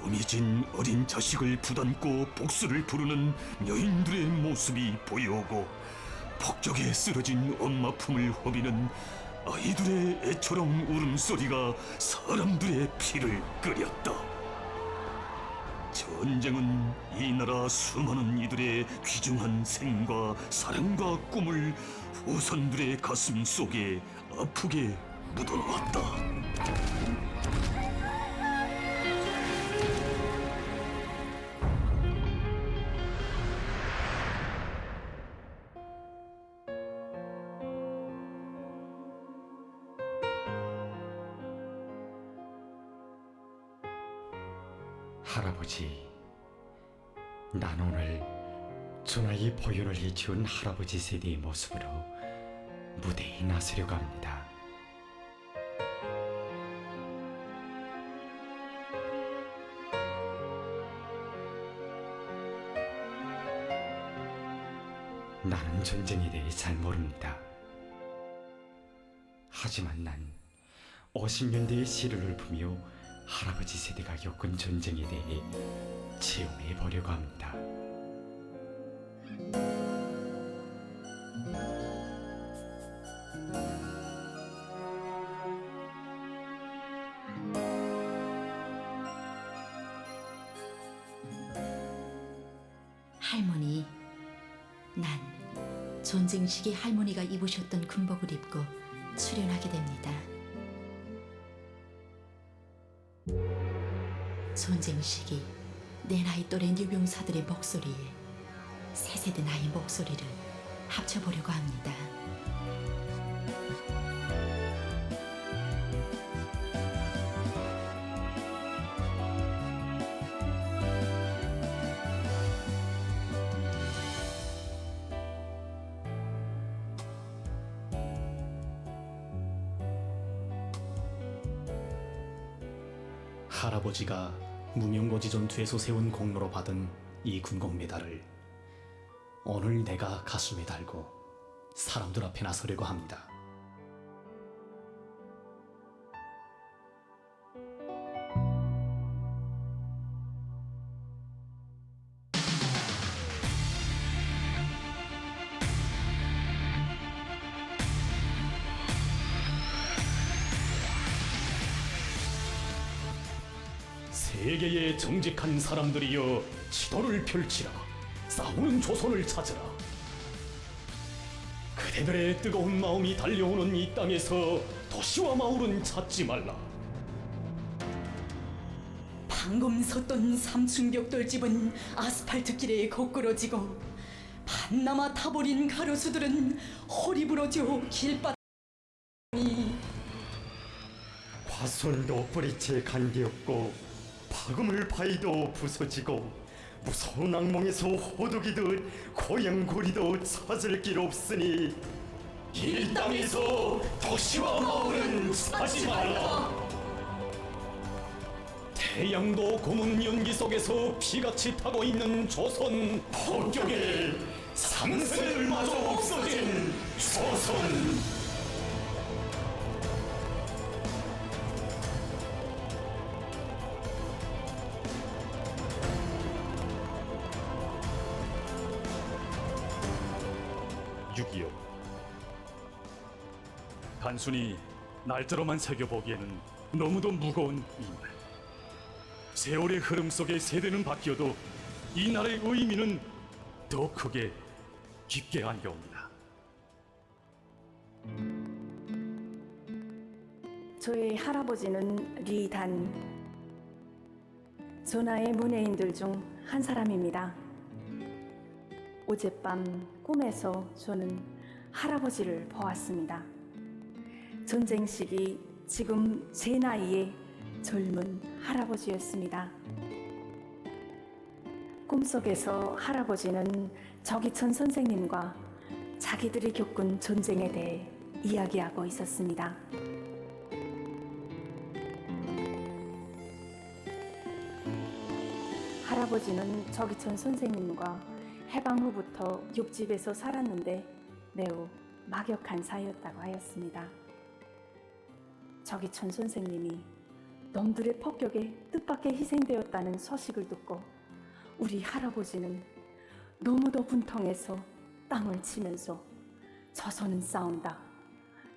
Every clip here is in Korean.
품이 진 어린 자식을 부담고 복수를 부르는 여인들의 모습이 보여오고 폭격에 쓰러진 엄마 품을 허비는 아이들의 애처로운 울음소리가 사람들의 피를 끓였다. 전쟁은 이 나라 수많은 이들의 귀중한 생과 사랑과 꿈을 후손들의 가슴 속에 아프게 묻어놓았다. 할아버지, 난 오늘 전하의 보혈을 해치운 할아버지 세대의 모습으로 무대에 나서려고 합니다. 나는 전쟁에 대해 잘 모릅니다. 하지만 난 50년대의 시를 읊으며 할아버지 세대가 겪은 전쟁에 대해 체험해 보려고 합니다. 할머니, 난 전쟁 시기 할머니가 입으셨던 군복을 입고 수련하게 됩니다. 전쟁 시기 내 나이 또래 유병사들의 목소리에 세 세대 나의 목소리를 합쳐보려고 합니다. 할아버지가 무명고지 전투에서 세운 공로로 받은 이 군功메달을 오늘 내가 가슴에 달고 사람들 앞에 나서려고 합니다. 세계의 정직한 사람들이여, 지도를 펼치라. 싸우는 조선을 찾으라. 그대들의 뜨거운 마음이 달려오는 이 땅에서 도시와 마을은 찾지 말라. 방금 섰던 삼층벽돌집은 아스팔트 길에 거꾸러지고 반나마 타버린 가로수들은 허리 부러져 길바닥이. 화손도 뿌리채 간디었고 파금을 파이도 부서지고 무서운 악몽에서 호두기듯 고향고리도 찾을 길 없으니 이 땅에서 도시와 마을은 찾지 말라. 태양도 고문 연기 속에서 피같이 타고 있는 조선, 폭격에 상세들마저 없어진 조선. 단순히 날짜로만 새겨보기에는 너무도 무거운 이날. 세월의 흐름 속에 세대는 바뀌어도 이 날의 의미는 더 크게 깊게 안겨옵니다. 저의 할아버지는 리단, 전하의 문예인들 중 한 사람입니다. 어젯밤 꿈에서 저는 할아버지를 보았습니다. 전쟁 시기 지금 제 나이의 젊은 할아버지였습니다. 꿈속에서 할아버지는 저기천 선생님과 자기들이 겪은 전쟁에 대해 이야기하고 있었습니다. 할아버지는 저기천 선생님과 해방 후부터 육집에서 살았는데 매우 막역한 사이였다고 하였습니다. 저기천 선생님이 놈들의 폭격에 뜻밖의 희생되었다는 소식을 듣고 우리 할아버지는 너무도 분통해서 땅을 치면서 조선은 싸운다,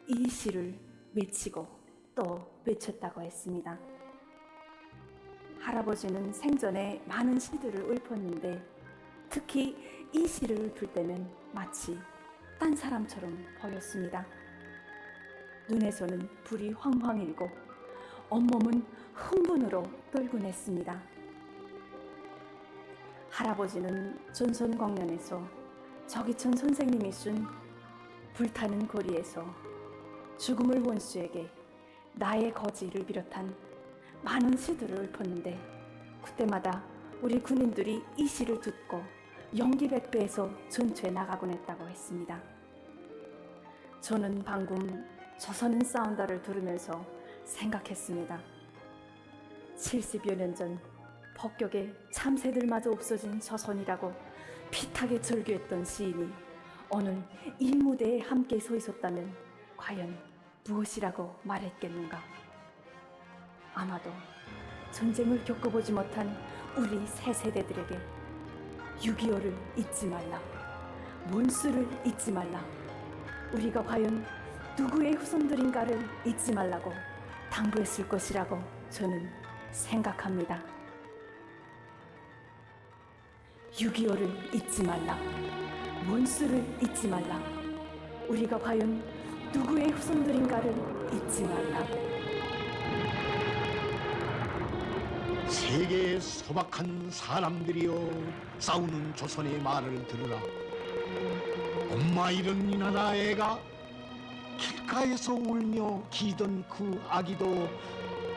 이 시를 외치고 또 외쳤다고 했습니다. 할아버지는 생전에 많은 시들을 읊었는데 특히 이 시를 읊을 때는 마치 딴 사람처럼 보였습니다. 눈에서는 불이 황황 일고 온몸은 흥분으로 떨곤 했습니다. 할아버지는 전선광년에서 저기천 선생님이 쓴 불타는 거리에서 죽음을 원수에게 나의 거지를 비롯한 많은 시들을 읊었는데 그때마다 우리 군인들이 이 시를 듣고 용기백배해서 전투에 나가곤 했다고 했습니다. 저는 방금 조선은 싸운다를 들으면서 생각했습니다. 70여 년 전 폭격에 참새들마저 없어진 조선이라고 피타게 절규했던 시인이 오늘 이 무대에 함께 서 있었다면 과연 무엇이라고 말했겠는가? 아마도 전쟁을 겪어보지 못한 우리 새 세대들에게 6.25를 잊지 말라, 원수를 잊지 말라, 우리가 과연 누구의 후손들인가를 잊지 말라고 당부했을 것이라고 저는 생각합니다. 6.25를 잊지 말라, 원수를 잊지 말라, 우리가 과연 누구의 후손들인가를 잊지 말라. 세계의 소박한 사람들이여, 싸우는 조선의 말을 들으라. 엄마 잃은 이 나라 애가 길가에서 울며 기던 그 아기도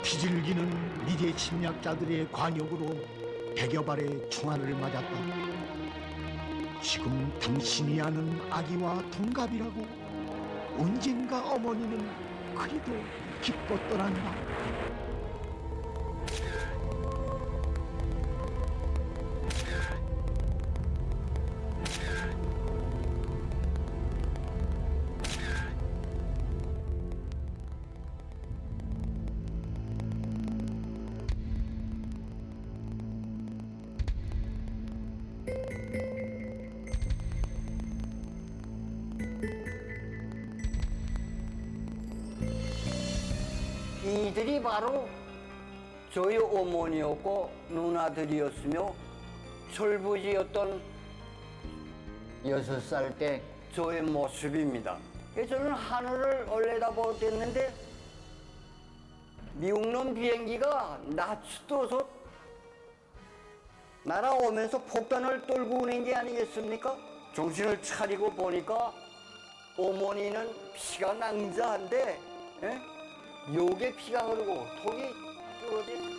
비둘기는 미제 침략자들의 관역으로 100여 발의 총알을 맞았다. 지금 당신이 아는 아기와 동갑이라고. 언젠가 어머니는 그리도 기뻤더란다. 이들이 바로 저희 어머니였고 누나들이었으며 철부지였던 6살 때 저의 모습입니다. 그래서 저는 하늘을 올려다보았는데 미국놈 비행기가 낯떠서 날아오면서 폭탄을 떨고 오는 게 아니겠습니까? 정신을 차리고 보니까 어머니는 피가 낭자한데 욕에 피가 흐르고 턱이 부러진.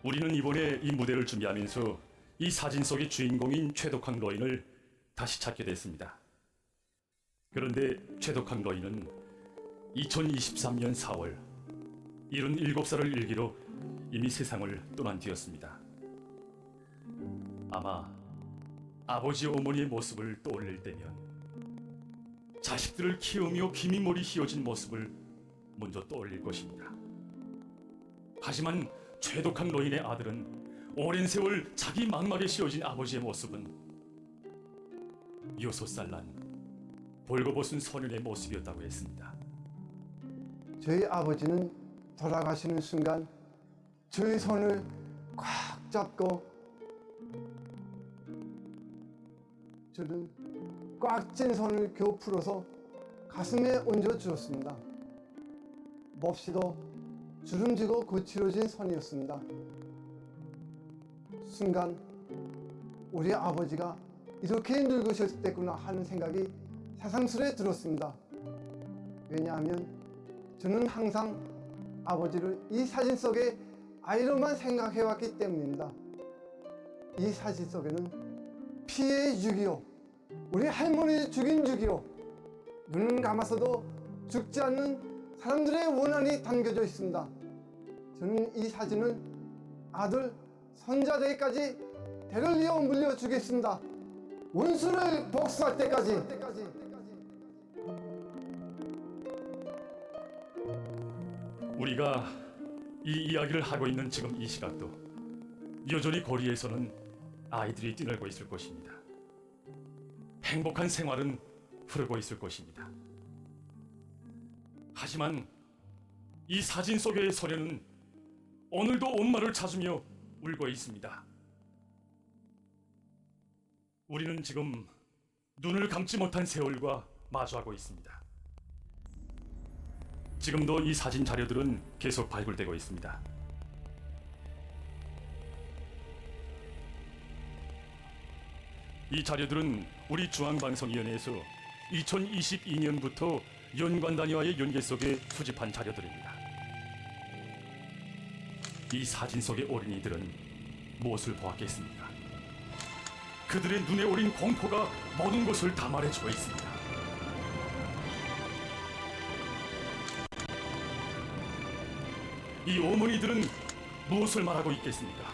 우리는 이번에 이 무대를 준비하면서 이 사진 속의 주인공인 최덕황 로인을 다시 찾게 됐습니다. 그런데 최덕황 로인은 2023년 4월 77살을 일기로 이미 세상을 떠난 뒤였습니다. 아마 아버지 어머니의 모습을 떠올릴 때면 자식들을 키우며 기미머리 휘어진 모습을 먼저 떠올릴 것입니다. 하지만 최덕황 노인의 아들은 오랜 세월 자기 망막에 씌워진 아버지의 모습은 6살 난 벌거벗은 소년의 모습이었다고 했습니다. 저희 아버지는 돌아가시는 순간 저희 손을 꽉 잡고 저는 꽉 찐 손을 겨우 풀어서 가슴에 얹어 주었습니다. 몹시도 주름지고 거칠어진 손이었습니다. 순간 우리 아버지가 이렇게 늙으셨겠구나 하는 생각이 새삼스레 들었습니다. 왜냐하면 저는 항상 아버지를 이 사진 속의 아이로만 생각해왔기 때문입니다. 이 사진 속에는 피해의 6.25, 우리 할머니를 죽인 6.25, 눈은 감아서도 죽지 않는 사람들의 원한이 담겨져 있습니다. 저는 이 사진을 아들, 손자들에게까지 대를 이어 물려주겠습니다. 원수를 복수할 때까지. 우리가 이 이야기를 하고 있는 지금 이 시각도 여전히 거리에서는 아이들이 뛰놀고 있을 것입니다. 행복한 생활은 흐르고 있을 것입니다. 하지만 이 사진 속의 소녀는 오늘도 엄마를 찾으며 울고 있습니다. 우리는 지금 눈을 감지 못한 세월과 마주하고 있습니다. 지금도 이 사진 자료들은 계속 발굴되고 있습니다. 이 자료들은 우리 중앙방송위원회에서 2022년부터 연관 단위와의 연계 속에 수집한 자료들입니다. 이 사진 속의 어린이들은 무엇을 보았겠습니까? 그들의 눈에 어린 공포가 모든 것을 다 말해주고 있습니다. 이 어머니들은 무엇을 말하고 있겠습니까?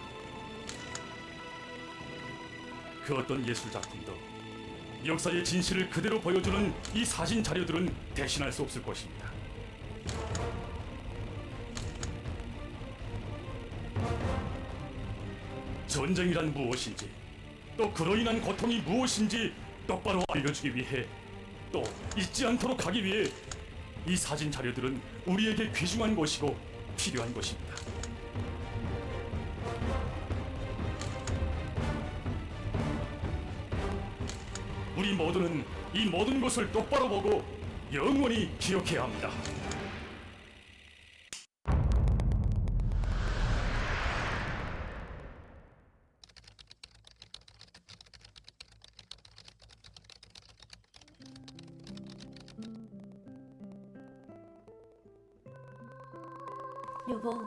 그 어떤 예술 작품도 역사의 진실을 그대로 보여주는 이 사진 자료들은 대신할 수 없을 것입니다. 전쟁이란 무엇인지, 또 그로 인한 고통이 무엇인지 똑바로 알려주기 위해, 또 잊지 않도록 하기 위해 이 사진 자료들은 우리에게 귀중한 것이고 필요한 것입니다. 우리 모두는 이 모든 것을 똑바로 보고 영원히 기억해야 합니다. 여보,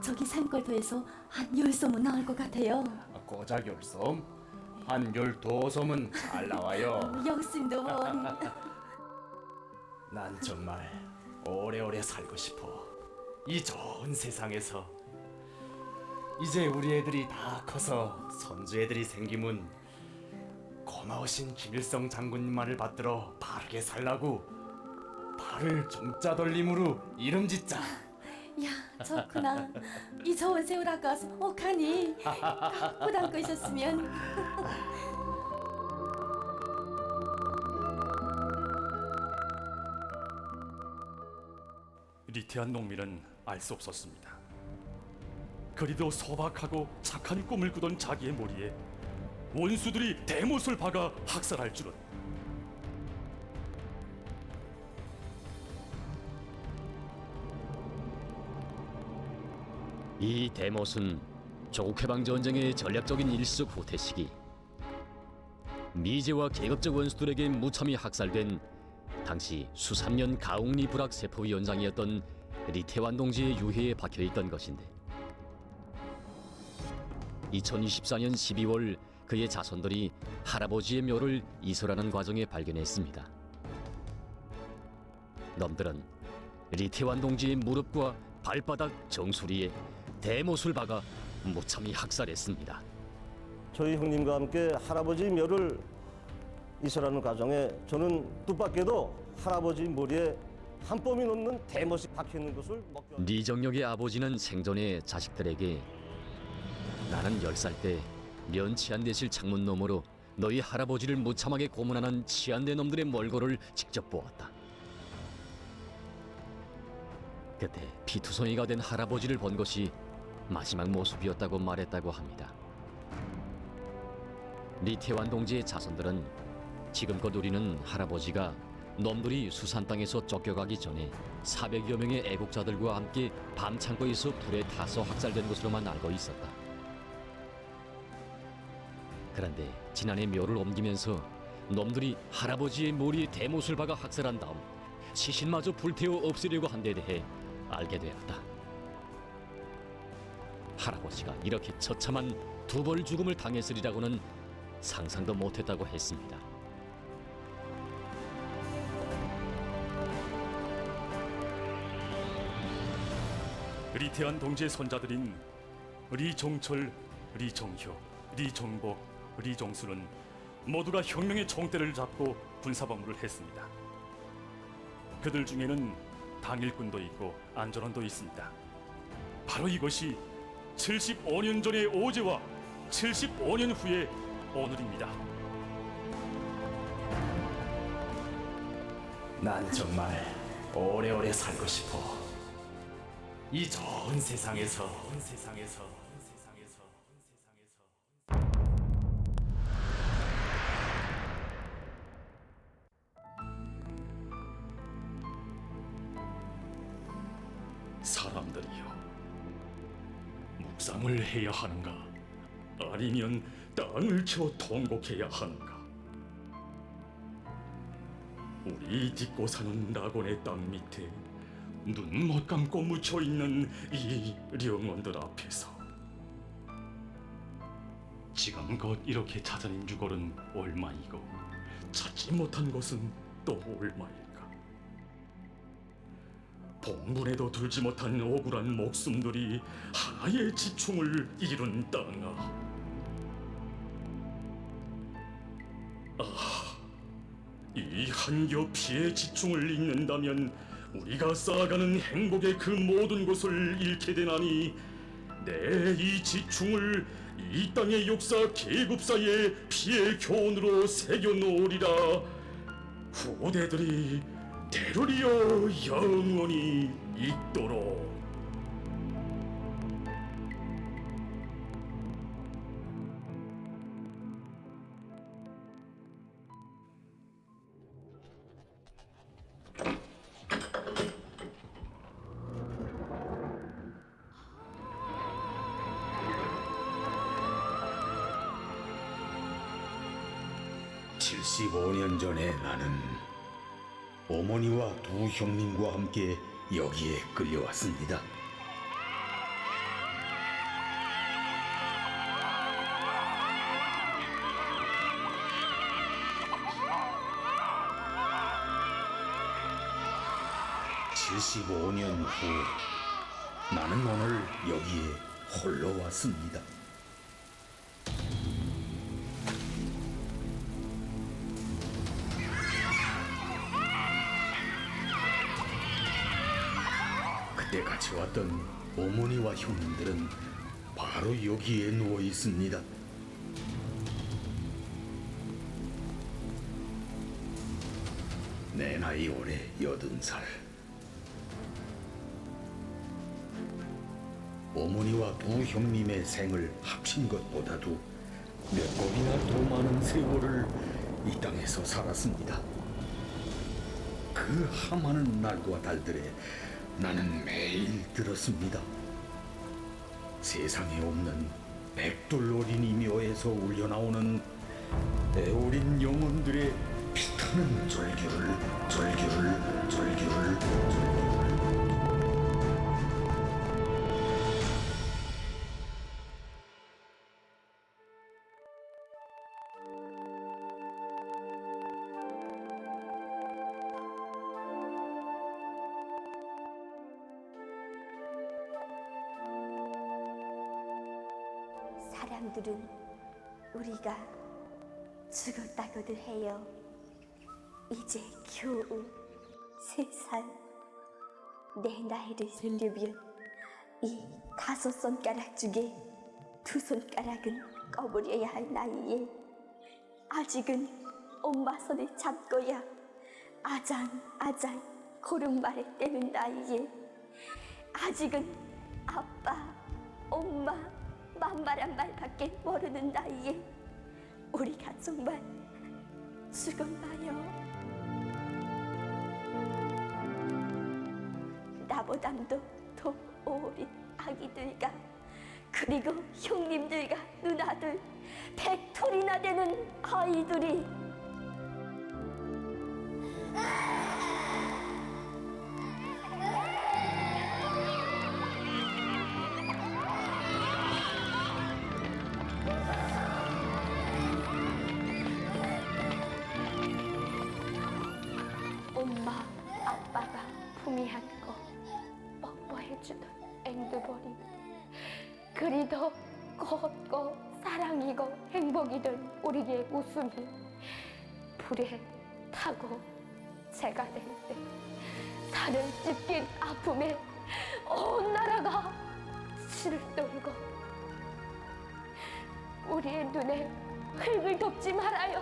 저기 산골도에서 한 10섬은 나올 것 같아요. 고작 10섬? 한 12섬은 잘 나와요. 영심도 난 정말 오래오래 살고 싶어. 이 좋은 세상에서. 이제 우리 애들이 다 커서 손주 애들이 생기면 고마우신 김일성 장군님 말을 받들어 바르게 살라고 발을 종자 돌림으로 이름 짓자. 야, 좋구나. 이 좋은 세월 아까워서 어카니 갖고 담고 있었으면. 리태한 농민은 알 수 없었습니다. 그리도 소박하고 착한 꿈을 꾸던 자기의 머리에 원수들이 대못을 박아 학살할 줄은. 이 대못은 조국해방 전쟁의 전략적인 일수 후퇴 시기 미제와 계급적 원수들에게 무참히 학살된 당시 수삼년 가옥리 불악 세포위원장이었던 리태환 동지의 유해에 박혀있던 것인데 2024년 12월 그의 자손들이 할아버지의 묘를 이설하는 과정에 발견했습니다. 놈들은 리태환 동지의 무릎과 발바닥 정수리에 대못을 박아 무참히 학살했습니다. 저희 형님과 함께 할아버지 묘를 이설하는 과정에 저는 뜻밖에도 할아버지 머리에 한 뼘이 넘는 대못이 박혀있는 것을 목격. 리정역의 아버지는 생전에 자식들에게 나는 10살 때 면치안대실 창문 너머로 너희 할아버지를 무참하게 고문하는 치안대 놈들의 몰골을 직접 보았다. 그때 피투성이가 된 할아버지를 본 것이 마지막 모습이었다고 말했다고 합니다. 리태환 동지의 자손들은 지금껏 우리는 할아버지가 놈들이 수산 땅에서 쫓겨가기 전에 400여 명의 애국자들과 함께 밤 창고에서 불에 타서 학살된 것으로만 알고 있었다. 그런데 지난해 묘를 옮기면서 놈들이 할아버지의 머리에 대못을 박아 학살한 다음 시신마저 불태워 없애려고 한 데 대해 알게 되었다. 할아버지가 이렇게 처참한 두벌 죽음을 당했으리라고는 상상도 못했다고 했습니다. 리태한 동지의 손자들인 리종철, 리종효, 리종복, 리종수는 모두가 혁명의 총대를 잡고 군사복무를 했습니다. 그들 중에는 당일꾼도 있고 안전원도 있습니다. 바로 이것이 75년 전의 어제와 75년 후의 오늘입니다. 난 정말 오래오래 살고 싶어. 이 좋은 세상에서. 사람들이여, 묵상을 해야 하는가? 아니면 땅을 쳐 통곡해야 하는가? 우리 딛고 사는 낙원의 땅 밑에 눈 못 감고 묻혀 있는 이 영혼들 앞에서 지금껏 이렇게 찾아낸 유골은 얼마이고 찾지 못한 것은 또 얼마일까? 봉분에도 들지 못한 억울한 목숨들이 하나의 지충을 이룬 땅아. 이 한겹 피의 지충을 잇는다면 우리가 쌓아가는 행복의 그 모든 것을 잃게 되나니 내 이 지충을 이 땅의 역사 계급사의 피의 교훈으로 새겨놓으리라. 후대들이 대로리어 영원히 있도록. (75년) 전에 나는 어머니와 두 형님과 함께 여기에 끌려왔습니다. (75년) 후 나는 오늘 여기에 홀로 왔습니다. 그때 같이 왔던 어머니와 형님들은 바로 여기에 누워 있습니다. 내 나이 올해 80살. 어머니와 두 형님의 생을 합친 것보다도 몇 번이나 더 많은 세월을 이 땅에서 살았습니다. 그 함하는 날과 달들에 나는 매일 들었습니다. 세상에 없는 백돌 어린이 묘에서 울려나오는 애어린 영혼들의 피타는 절규를. 사람들은 우리가 죽었다고들 해요. 이제 겨우 3살. 내 나이를 세려면 이 5손가락 중에 2손가락은 꺼버려야 할 나이에 아직은 엄마 손을 잡고야 아장아장 고른말을 떼는 나이에 아직은 아빠, 엄마 만말한 말밖에 모르는 나이에 우리가 정말 죽었나요? 나보담도 더 어린 아기들과 그리고 형님들과 누나들 100톨이나 되는 아이들이 엄마, 아빠가 품이 안고 뽀뽀해주던 앵두버리 그리도 걷고 사랑이고 행복이던 우리의 웃음이 불에 타고 제가 될 때 산을 찢긴 아픔에 온 나라가 치를 떨고 우리의 눈에 흙을 덮지 말아요.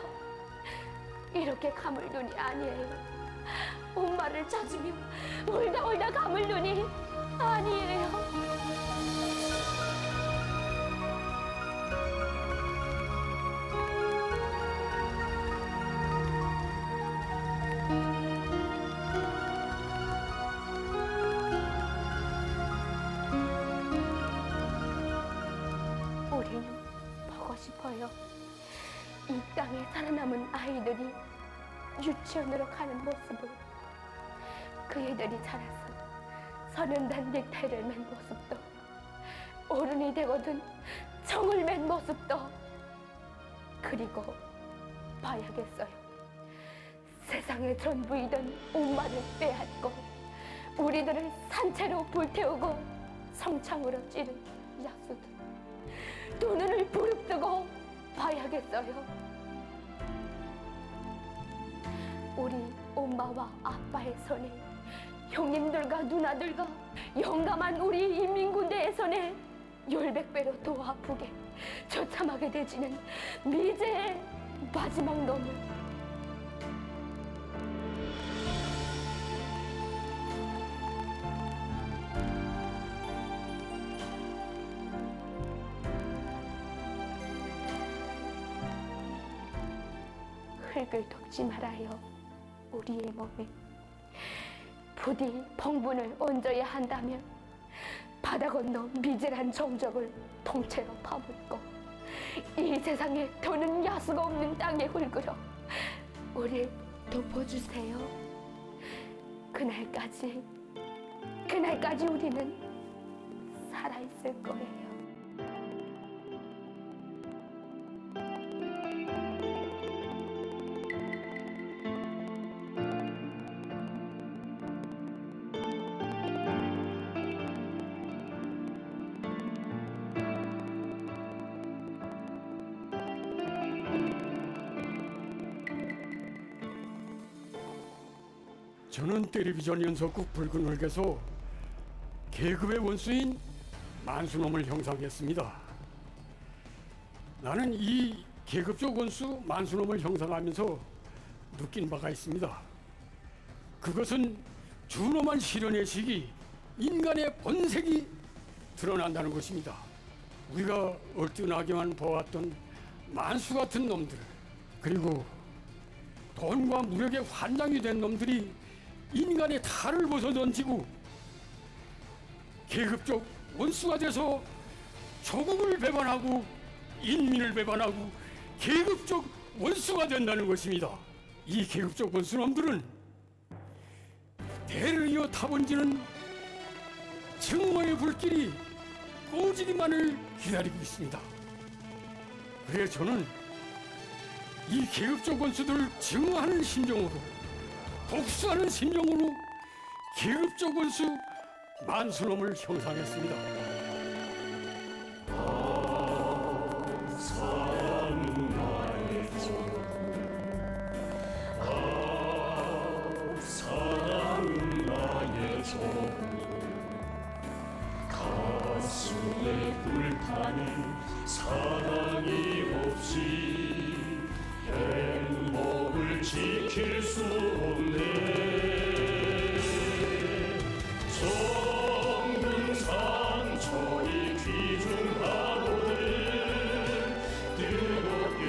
이렇게 감을 눈이 아니에요. 엄마를 찾으며 울다 감을 눈이 아니에요. 우리는 보고 싶어요. 이 땅에 살아남은 아이들이 유치원으로 가는 모습을, 그 애들이 자라서 서른단 넥타이를 맨 모습도, 어른이 되거든 정을 맨 모습도, 그리고 봐야겠어요. 세상의 전부이던 엄마를 빼앗고 우리들을 산채로 불태우고 성창으로 찌른 약수들, 두 눈을 부릅뜨고 봐야겠어요. 우리 엄마와 아빠의 손에, 형님들과 누나들과 용감한 우리 인민군대의 손에 10배로 더 아프게 처참하게 되지는 미제의 마지막 놈을, 흙을 덮지 말아요. 우리의 몸에 부디 봉분을 얹어야 한다면 바다 건너 미제란 정적을 통째로 파묻고 이 세상에 더는 야수가 없는 땅의 흙으로 우리를 덮어주세요. 그날까지 우리는 살아있을 거예요. 저는 텔레비전 연속극 붉은 흙에서 계급의 원수인 만수놈을 형상했습니다. 나는 이 계급적 원수 만수놈을 형상하면서 느낀 바가 있습니다. 그것은 준엄한 실현의 시기, 인간의 본색이 드러난다는 것입니다. 우리가 얼뜬하게만 보았던 만수 같은 놈들, 그리고 돈과 무력에 환장이 된 놈들이 인간의 탈을 벗어던지고 계급적 원수가 돼서 조국을 배반하고 인민을 배반하고 계급적 원수가 된다는 것입니다. 이 계급적 원수놈들은 대를 이어 타번지는 증오의 불길이 꺼지기만을 기다리고 있습니다. 그래서 저는 이 계급적 원수들을 증오하는 심정으로, 복수하는 심정으로 계급적 원수 만수놈을 형상했습니다. 사랑은 나의 종, 가슴에 불타는 사랑이 없이 행복을 지킬 수 없네. 정든 상처이 귀중하거든 뜨겁게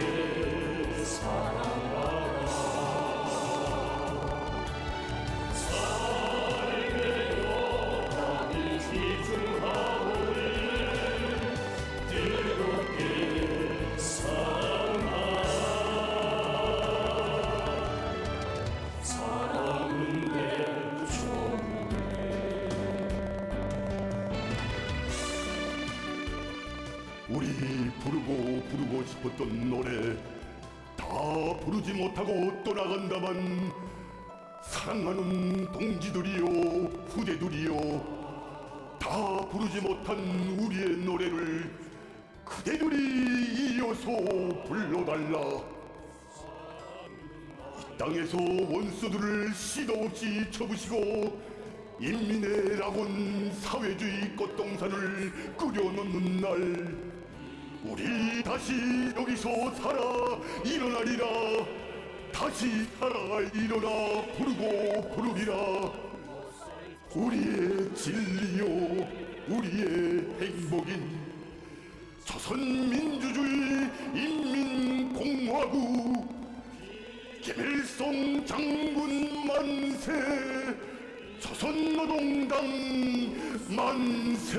사랑하라. 삶의 영광이 귀중하거든 뜨겁게 사랑하라. 사랑은 내 우리 부르고 싶었던 노래 다 부르지 못하고 떠나간다만 사랑하는 동지들이요 후대들이요 다 부르지 못한 우리의 노래를 그대들이 이어서 불러달라. 이 땅에서 원수들을 시도 없이 쳐부시고 인민의 낙원 사회주의 꽃동산을 꾸려놓는 날 우리 다시 여기서 살아 일어나리라. 다시 살아 일어나 부르고 부르리라. 우리의 진리요 우리의 행복인 조선민주주의 인민공화국 김일성 장군 만세. 조선노동당 만세.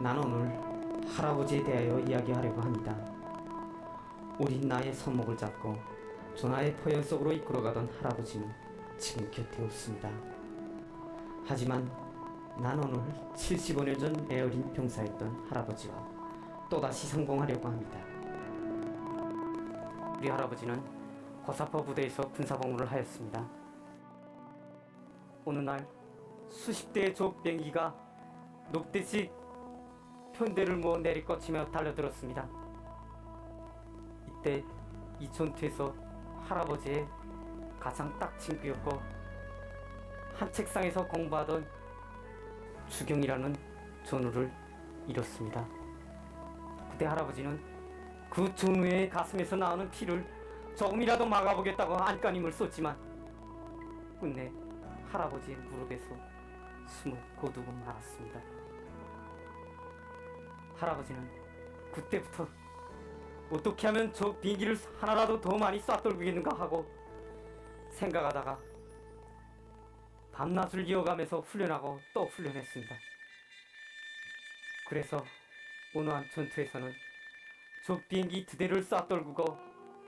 나는 오늘 할아버지에 대하여 이야기하려고 합니다. 우린 나의 손목을 잡고 전하의 포연 속으로 이끌어가던 할아버지는 지금 곁에 없습니다. 하지만 난 오늘 75년 전 애어린 병사였던 할아버지와 또다시 상봉하려고 합니다. 우리 할아버지는 고사포 부대에서 군사복무를 하였습니다. 어느 날 수십 대의 조병기가 녹듯이 편대를 모아 내리꽂히며 달려들었습니다. 이때 이 전투에서 할아버지의 가장 딱 친구였고 한 책상에서 공부하던 주경이라는 전우를 잃었습니다. 그때 할아버지는 그 전우의 가슴에서 나오는 피를 조금이라도 막아보겠다고 안간힘을 쏟지만 끝내 할아버지의 무릎에서 숨을 거두고 말았습니다. 할아버지는 그때부터 어떻게 하면 저 비행기를 하나라도 더 많이 쏴떨구겠는가 하고 생각하다가 밤낮을 이어가면서 훈련하고 또 훈련했습니다. 그래서 어느 한 전투에서는 저 비행기 2대를 쏴떨구고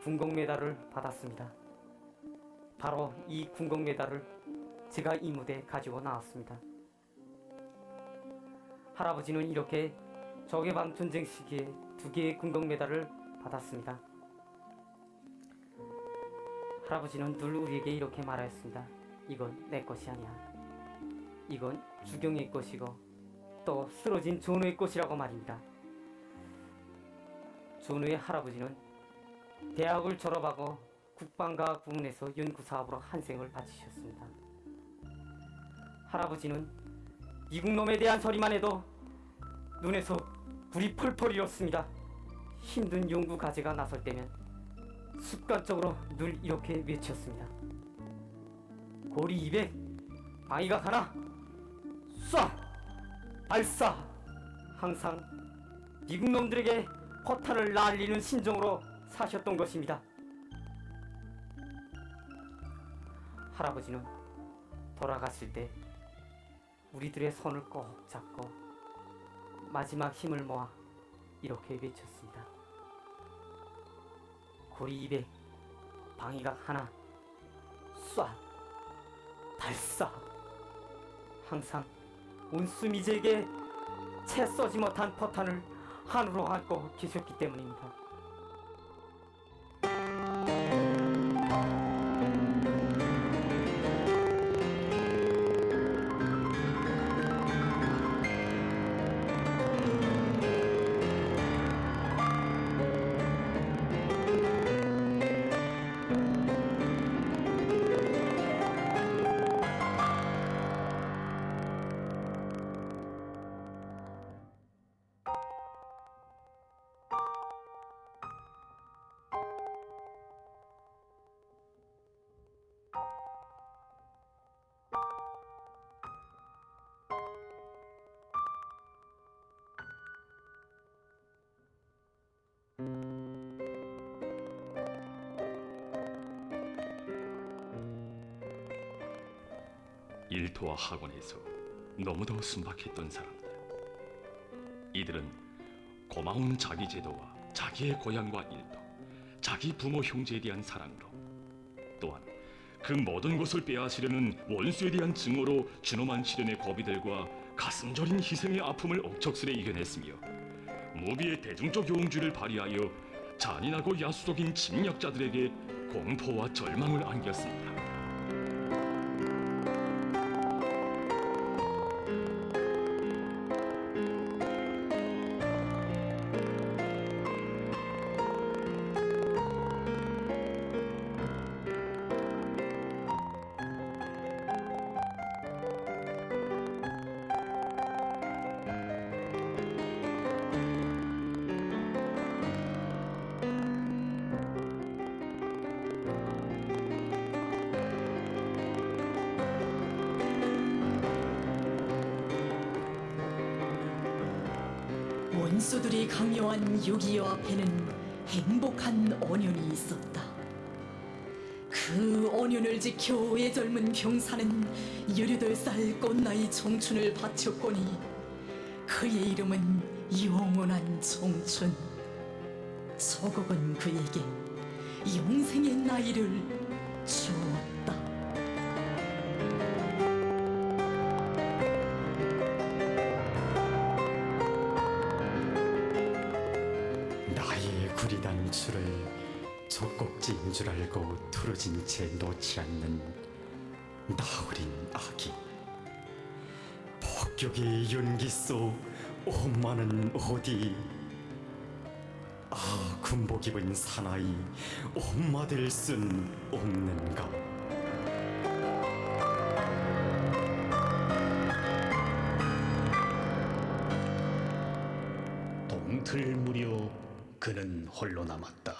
군功메달을 받았습니다. 바로 이 군功메달을 제가 이 무대에 가지고 나왔습니다. 할아버지는 이렇게 조개방 전쟁 시기에 2개의 군功메달을 받았습니다. 할아버지는 늘 우리에게 이렇게 말하였습니다. 이건 내 것이 아니야. 이건 주경의 것이고 또 쓰러진 전우의 것이라고 말입니다. 전우의 할아버지는 대학을 졸업하고 국방과학 부문에서 연구사업으로 한 생을 바치셨습니다. 할아버지는 미국놈에 대한 소리만 해도 눈에서 불이 펄펄 일었습니다. 힘든 연구 과제가 나설 때면 습관적으로 늘 이렇게 외쳤습니다. 고리 200, 방위각 하나, 쏴! 발사! 항상 미국 놈들에게 포탄을 날리는 심정으로 사셨던 것입니다. 할아버지는 돌아갔을 때 우리들의 손을 꼭 잡고 마지막 힘을 모아 이렇게 외쳤습니다. 고리 200, 방위각 하나, 쏴! 발사! 항상 온수미제에게 채 쏘지 못한 포탄을 하늘로 안고 계셨기 때문입니다. 일터와 학원에서 너무도 순박했던 사람들. 이들은 고마운 자기 제도와 자기의 고향과 일터, 자기 부모 형제에 대한 사랑으로, 또한 그 모든 것을 빼앗으려는 원수에 대한 증오로 준엄한 시련의 고비들과 가슴 저린 희생의 아픔을 억척스레 이겨냈으며 무비의 대중적 용주를 발휘하여 잔인하고 야수적인 침략자들에게 공포와 절망을 안겼습니다. 원수들이 강요한 6.25 앞에는 행복한 언연이 있었다. 그 언연을 지켜 애절문 병사는 18살 꽃나이 청춘을 바쳤거니 그의 이름은 영원한 청춘. 서곡은 그에게 영생의 나이를 주었다. 나의 구리단 줄을 젖꼭지인 줄 알고 틀어진 채 놓지 않는 나으린 아기. 폭격의 연기 속 엄마는 어디? 아, 군복 입은 사나이 엄마 될 순 없는가? 동틀 무렵 그는 홀로 남았다.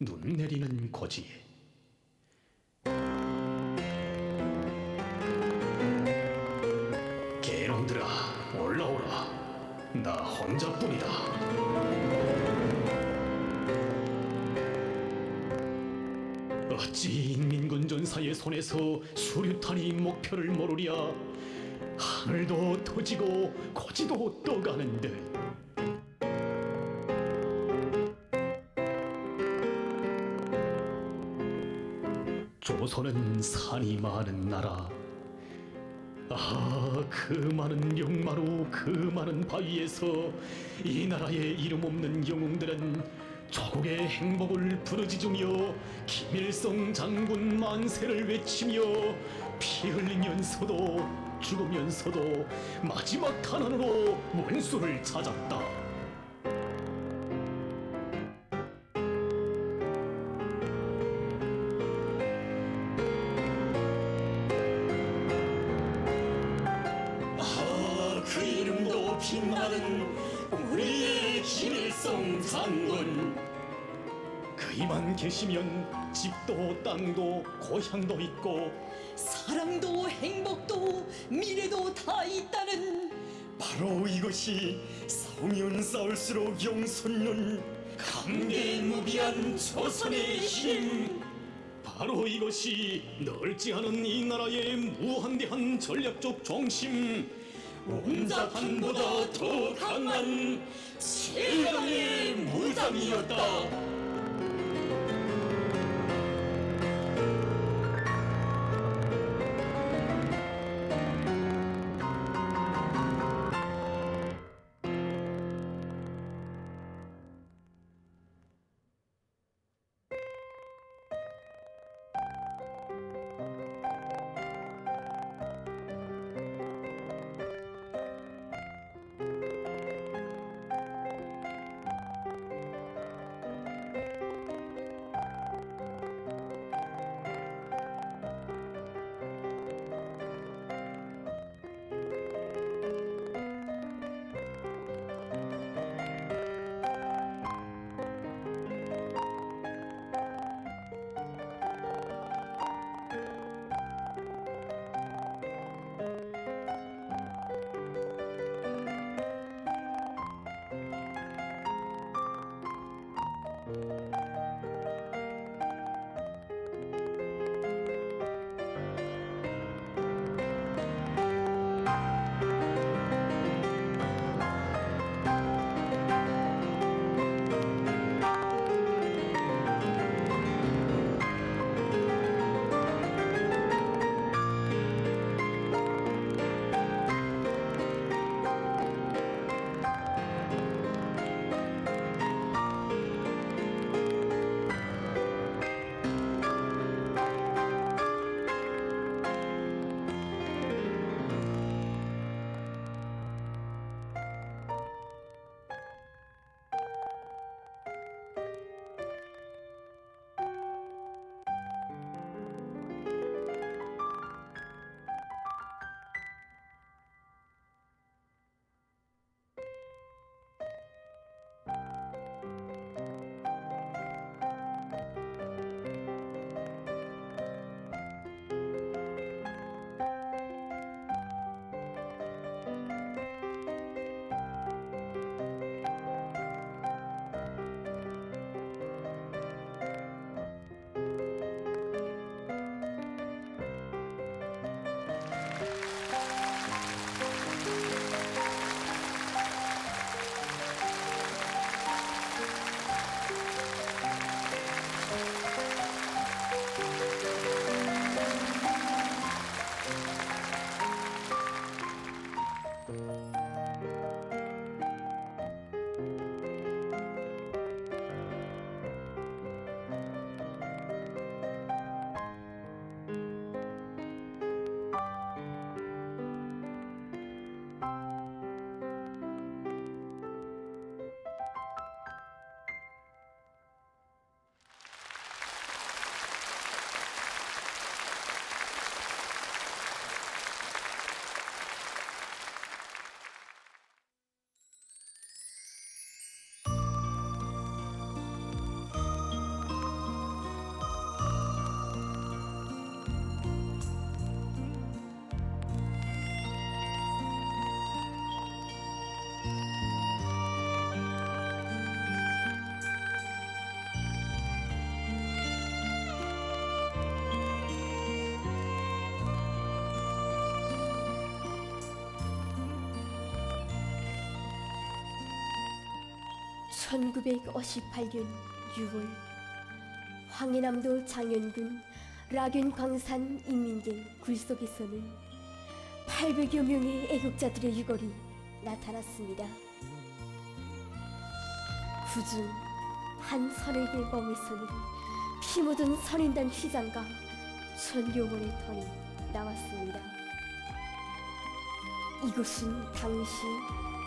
눈 내리는 고지에. 개놈들아, 올라오라. 나 혼자뿐이다. 어찌 인민군 전사의 손에서 수류탄이 목표를 모르랴. 하늘도 터지고 고지도 떠가는 듯. 조선은 산이 많은 나라. 아, 그 많은 용마루, 그 많은 바위에서 이 나라의 이름 없는 영웅들은 조국의 행복을 부르짖으며 김일성 장군 만세를 외치며 피 흘리면서도 죽으면서도 마지막 탄환으로 원수를 찾았다. 그 이름도 빛나는 우리의 김일성 장군. 그이만 계시면 집도 땅도 고향도 있고 사랑도 행복도 미래도 다 있다는, 바로 이것이 싸우면 싸울수록 용솟는 강대무비한 조선의 힘. 바로 이것이 넓지 않은 이 나라의 무한대한 전략적 중심, 온자탄보다 더 강한 최강의 무장이었다. 1958년 6월 황해남도 장현군 라균 광산 인민갱 굴속에서는 800여 명의 애국자들의 유골이 나타났습니다. 그중 한 선에게 몸에서는 피 묻은 선인단 휘장과 천여원의 던이 나왔습니다. 이곳은 당시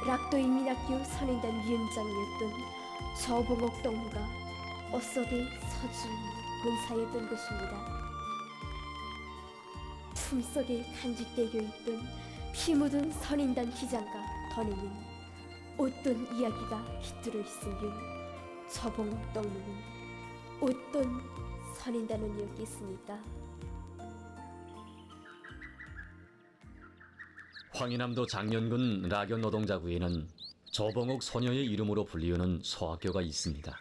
락도인민학교 선인단 위원장이었던 저봉옥 동무가 어석에 서준히 본사였던 것입니다. 품속에 간직되어 있던 피 묻은 선인단 휘장과 던에는 어떤 이야기가 깃들어 있으며 저봉옥 동무는 어떤 선인단원이었겠습니까? 황해남도 장년군 라견 노동자구에는 저봉옥 소녀의 이름으로 불리우는 소학교가 있습니다.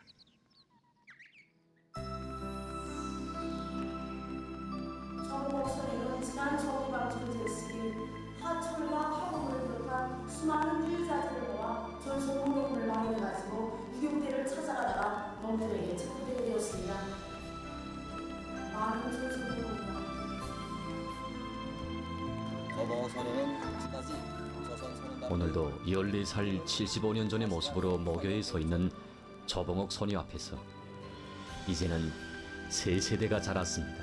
저봉옥 소녀는 지난 정의방 전쟁 하천과 화공을 비롯한 수많은 유자들을 모아 전소공동을 마련해가지고 유경대를 찾아가다가 놈들에게 체포되게 되었습니다. 많은 전소공동과 저봉옥 소녀는 지금까지 조선 소년단 오늘도 14살 75년 전의 모습으로 모교에 서 있는 저봉옥 소녀 앞에서 이제는 세 세대가 자랐습니다.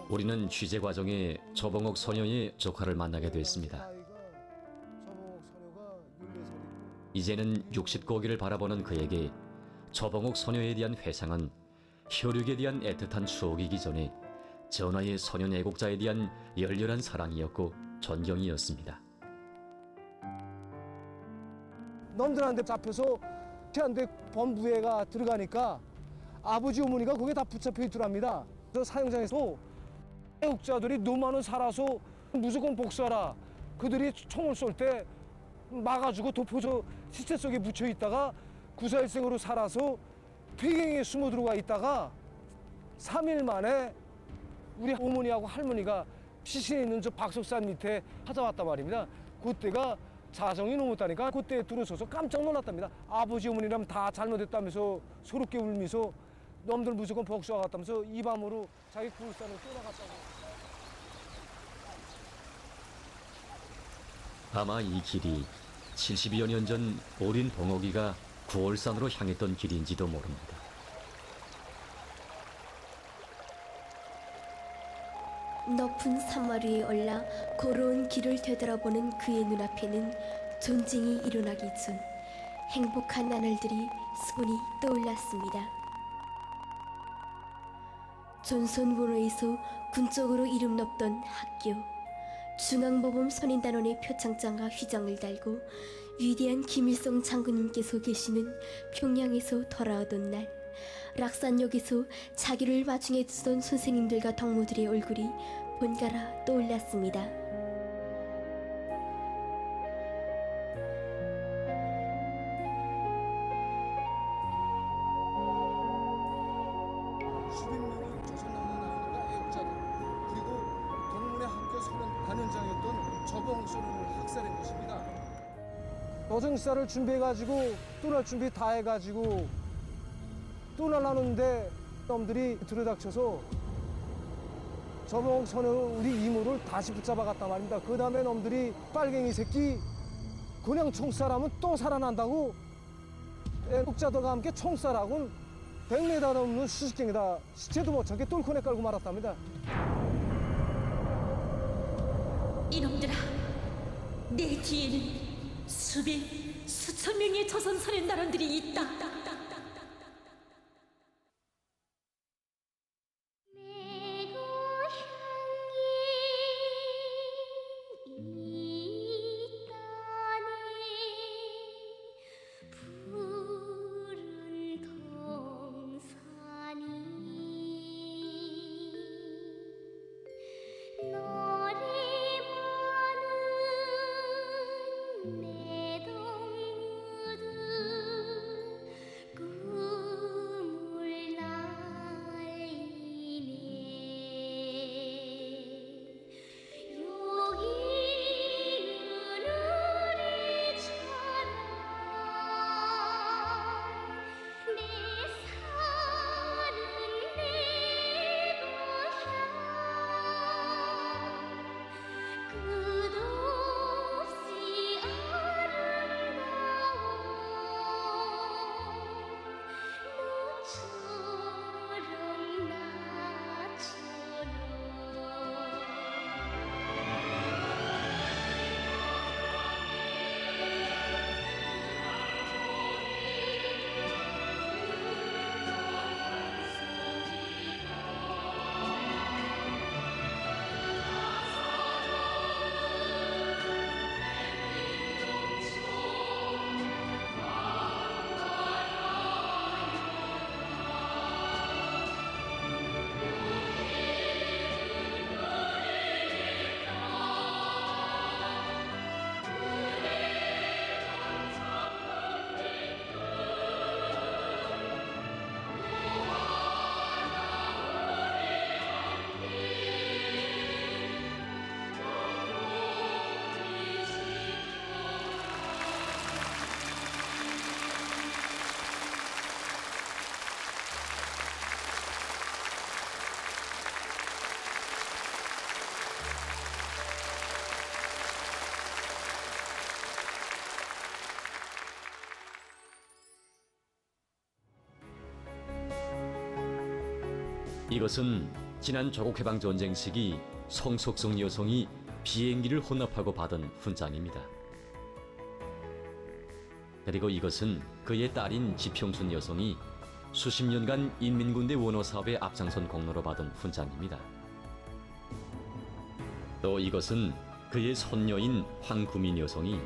우리는 취재 과정에 저봉옥 소녀의 조카를 만나게 됐습니다. 이제는 60고기를 바라보는 그에게 저봉옥 소녀에 대한 회상은 혈육에 대한 애틋한 추억이기 전에 전하의 소년 애국자에 대한 열렬한 사랑이었고 존경이었습니다. 놈들한테 잡혀서 걔한테 범부해가 들어가니까 아버지 어머니가 거기에 다 붙잡혀 있더랍니다. 저 사형장에서 애국자들이 너만은 살아서 무조건 복수하라. 그들이 총을 쏠 때 막아주고 덮어서 시체 속에 묻혀 있다가 구사일생으로 살아서 폐경에 숨어 들어가 있다가 3일 만에 우리 어머니하고 할머니가 시신에 있는 저 박석산 밑에 찾아왔단 말입니다. 그때가 자성이 넘었다니까 그때 들어서서 깜짝 놀랐답니다. 아버지 어머니라면 다 잘못했다면서 서럽게 울면서 놈들 무조건 복수하겠다면서 이 밤으로 자기 굴산을 떠나갔다고. 아마 이 길이 70여 년 전 어린 봉옥이가 구월산으로 향했던 길인지도 모릅니다. 높은 산마 위에 올라 걸어온 길을 되돌아보는 그의 눈앞에는 전쟁이 일어나기 전 행복한 나날들이 수군이 떠올랐습니다. 전선원호에서 군적으로 이름 높던 학교, 중앙모범 선인단원의 표창장과 휘장을 달고 위대한 김일성 장군님께서 계시는 평양에서 돌아오던 날, 락산역에서 자기를 마중해 두던 선생님들과 동무들의 얼굴이 번갈아 떠올랐습니다. 수백 명의 조선남녀 애국자들 그리고 동문회 학교 소련 단원장이었던 저봉옥 소년을 학살한 것입니다. 도정사를 준비해가지고 떠날 준비 다 해가지고 떠나려는데 놈들이 들이닥쳐서 저봉옥 소녀 우리 이모를 다시 붙잡아갔단 말입니다. 그 다음에 놈들이 빨갱이 새끼 그냥 총살하면 또 살아난다고 애국자들과 함께 총살하고는 100m 넘는 수십경이다. 시체도 못 찾게 뚫고 내깔고 말았답니다. 이놈들아, 내 뒤에는 수천 명의 조선 선인단원들이 있다. 꿈을 나 이것은 지난 조국해방 전쟁 시기 성석성 여성이 비행기를 혼납하고 받은 훈장입니다. 그리고 이것은 그의 딸인 지평순 여성이 수십 년간 인민군대 원호 사업에 앞장선功勞로 받은 훈장입니다. 또 이것은 그의 손녀인 황구민 여성이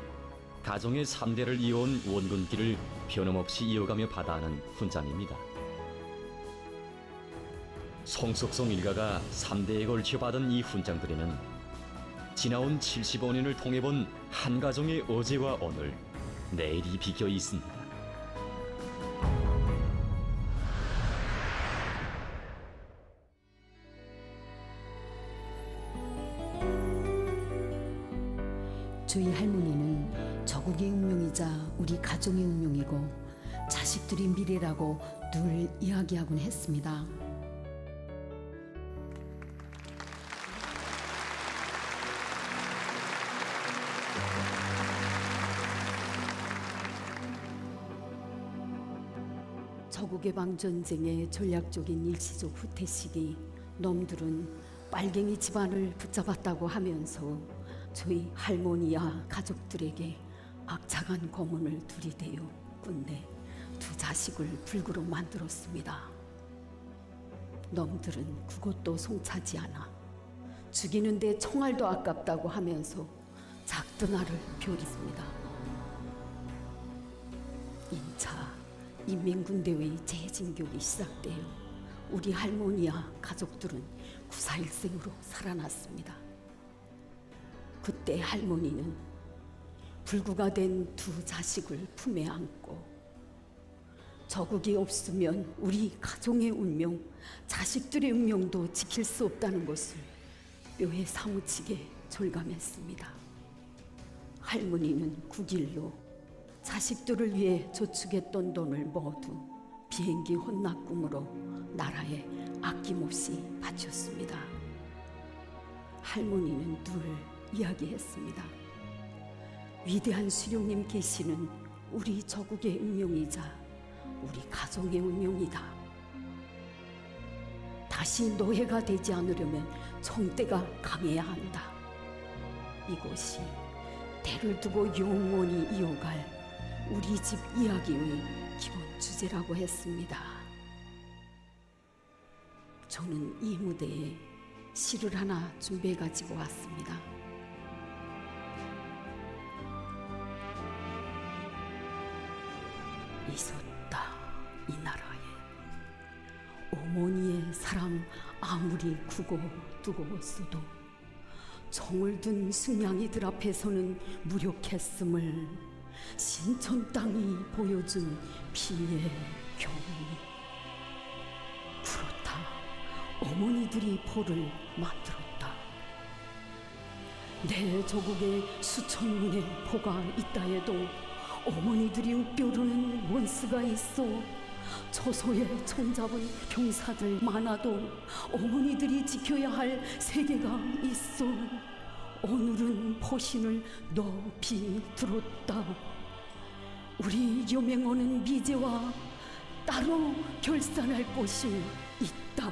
가정의 3대를 이어온 원군길을 변함없이 이어가며 받아하는 훈장입니다. 성석성 일가가 3대에 걸쳐 받은 이 훈장들에는 지나온 75년을 통해본 한 가정의 어제와 오늘, 내일이 비겨 있습니다. 저희 할머니는 저국의 운명이자 우리 가정의 운명이고 자식들의 미래라고 늘 이야기하곤 했습니다. 저국해방전쟁의 전략적인 일시적 후퇴 시기 놈들은 빨갱이 집안을 붙잡았다고 하면서 저희 할머니와 가족들에게 악착한 고문을 들이대어 끝내 두 자식을 불구로 만들었습니다. 놈들은 그것도 송차지 않아 죽이는데 총알도 아깝다고 하면서 작두나를 펴렸습니다. 인차 인민군대의 재진격이 시작되어 우리 할머니와 가족들은 구사일생으로 살아났습니다. 그때 할머니는 불구가 된 두 자식을 품에 안고 저국이 없으면 우리 가정의 운명, 자식들의 운명도 지킬 수 없다는 것을 뼈에 사무치게 절감했습니다. 할머니는 그 길로 자식들을 위해 저축했던 돈을 모두 비행기 혼납금으로 나라에 아낌없이 바쳤습니다. 할머니는 늘 이야기했습니다. 위대한 수령님 계시는 우리 저국의 운명이자 우리 가정의 운명이다. 다시 노예가 되지 않으려면 정대가 강해야 한다. 이것이 대를 두고 영원히 이어갈 우리 집 이야기의 기본 주제라고 했습니다. 저는 이 무대에 시를 하나 준비해 가지고 왔습니다. 있었다 이 나라에 어머니의 사랑 아무리 크고 두고웠어도 정을 든 승냥이들 앞에서는 무력했음을 신천 땅이 보여준 피의 경험. 그렇다 어머니들이 포를 만들었다. 내 조국에 수천 문의 포가 있다 해도 어머니들이 읊조르는 원스가 있어. 처소에 총잡은 병사들 많아도 어머니들이 지켜야 할 세계가 있어. 오늘은 포신을 높이 들었다. 우리 여맹어는 미제와 따로 결산할 곳이 있다.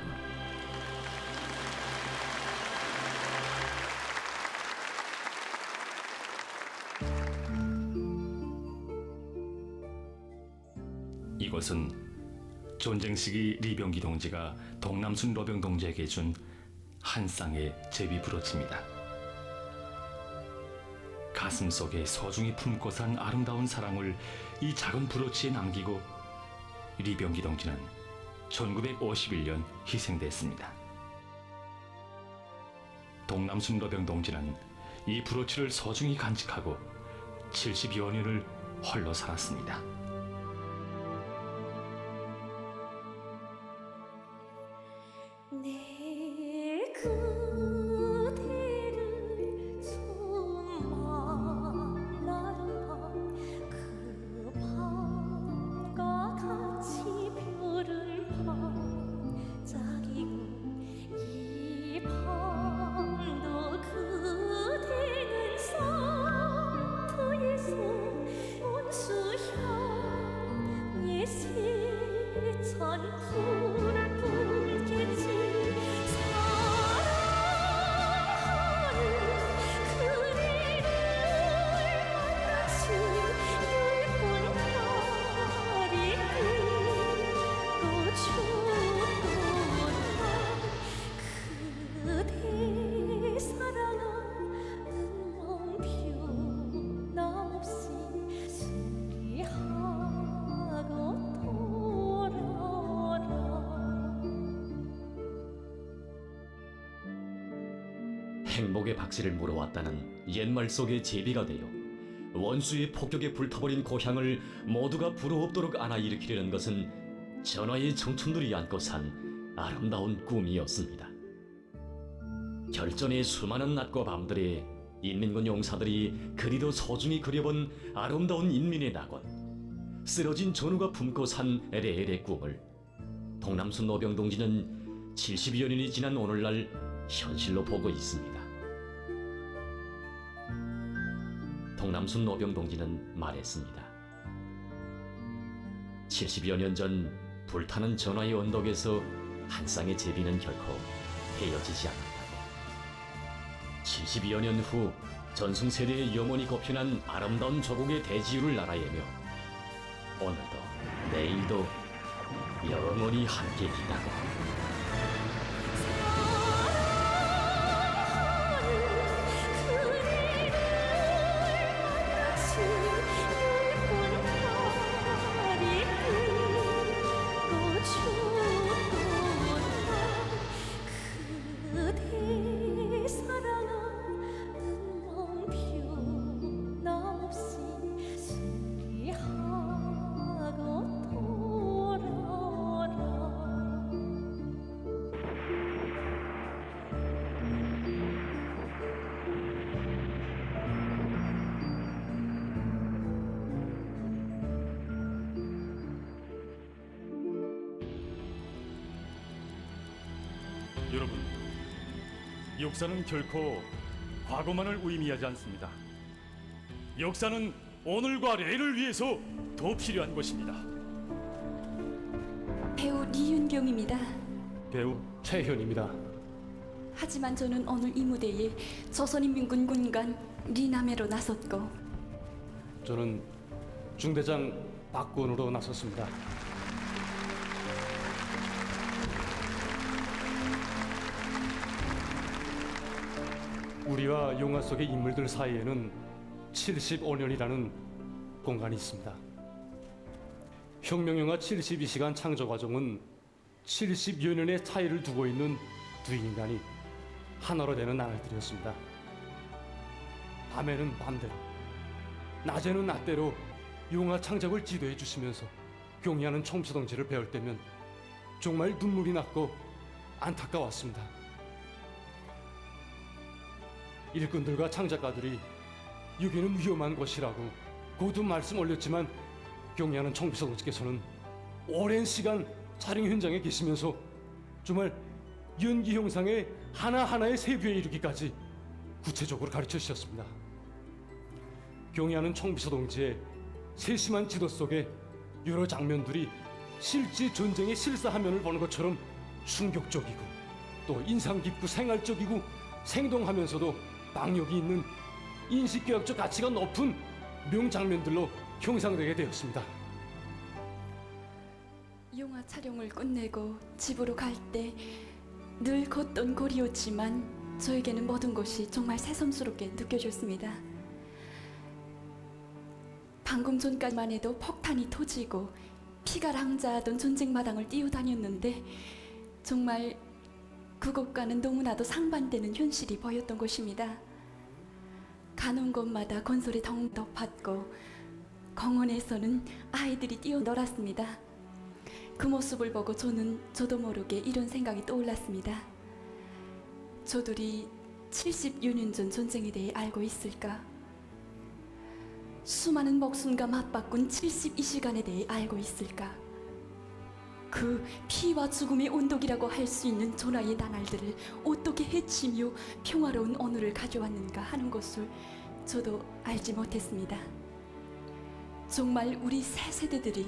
이것은 전쟁 시기 리병기 동지가 동남순 러병 동지에게 준 한 쌍의 제비 브로치입니다. 가슴 속에 소중히 품고 산 아름다운 사랑을 이 작은 브로치에 남기고 리병기 동지는 1951년 희생됐습니다. 동남순 러병 동지는 이 브로치를 소중히 간직하고 70여 년을 홀로 살았습니다. 내 그대를 손만나라 그 밤과 같이 별을 반짝이고 이 밤도 그대는 상터에서 온수향 행복의 박씨를 물어왔다는 옛말 속의 제비가 되어 원수의 폭격에 불타버린 고향을 모두가 부러웠도록 안아일으키려는 것은 전하의 청춘들이 안고 산 아름다운 꿈이었습니다. 결전의 수많은 낮과 밤들에 인민군 용사들이 그리도 소중히 그려본 아름다운 인민의 낙원, 쓰러진 전우가 품고 산 레엘의 꿈을 동남순 노병동지는 70여 년이 지난 오늘날 현실로 보고 있습니다. 동남순 노병동지는 말했습니다. 70여 년 전 불타는 전화의 언덕에서 한 쌍의 제비는 결코 헤어지지 않았다고. 70여 년 후 전승세대의 염원이 곱편한 아름다운 조국의 대지유를 나라에며 오늘도 내일도 영원히 함께 있다고. 여러분, 역사는 결코 과거만을 의미하지 않습니다. 역사는 오늘과 내일을 위해서 더 필요한 것입니다. 배우 리윤경입니다. 배우 최현입니다. 하지만 저는 오늘 이 무대에 조선인민군 군관 리남해로 나섰고 저는 중대장 박구원으로 나섰습니다. 우리와 영화 속의 인물들 사이에는 75년이라는 공간이 있습니다. 혁명영화 72시간 창조 과정은 70여 년의 차이를 두고 있는 두 인간이 하나로 되는 나날들이었습니다. 밤에는 밤대로, 낮에는 낮대로 영화 창작을 지도해 주시면서 경의하는 총수동지를 배울 때면 정말 눈물이 났고 안타까웠습니다. 일꾼들과 창작가들이 여기는 위험한 곳이라고 거듭 말씀 올렸지만 경의하는 총비서 동지께서는 오랜 시간 촬영 현장에 계시면서 정말 연기 형상의 하나하나의 세부에 이르기까지 구체적으로 가르쳐 주셨습니다. 경의하는 총비서 동지의 세심한 지도 속에 여러 장면들이 실제 전쟁의 실사화면을 보는 것처럼 충격적이고 또 인상 깊고 생활적이고 생동하면서도 망력이 있는 인식교육적 가치가 높은 명장면들로 형상되게 되었습니다. 영화 촬영을 끝내고 집으로 갈 때 늘 걷던 거리였지만 저에게는 모든 것이 정말 새삼스럽게 느껴졌습니다. 방금 전까지만 해도 폭탄이 터지고 피가 랑자하던 전쟁 마당을 뛰어다녔는데 정말 그것과는 너무나도 상반되는 현실이 보였던 것입니다. 가는 곳마다 건설이 덩덕받고 공원에서는 아이들이 뛰어놀았습니다. 그 모습을 보고 저도 모르게 이런 생각이 떠올랐습니다. 저들이 70여 년 전 전쟁에 대해 알고 있을까? 수많은 목숨과 맞바꾼 72시간에 대해 알고 있을까? 그 피와 죽음의 언덕이라고 할 수 있는 전하의 나날들을 어떻게 해치며 평화로운 오늘을 가져왔는가 하는 것을 저도 알지 못했습니다. 정말 우리 새 세대들이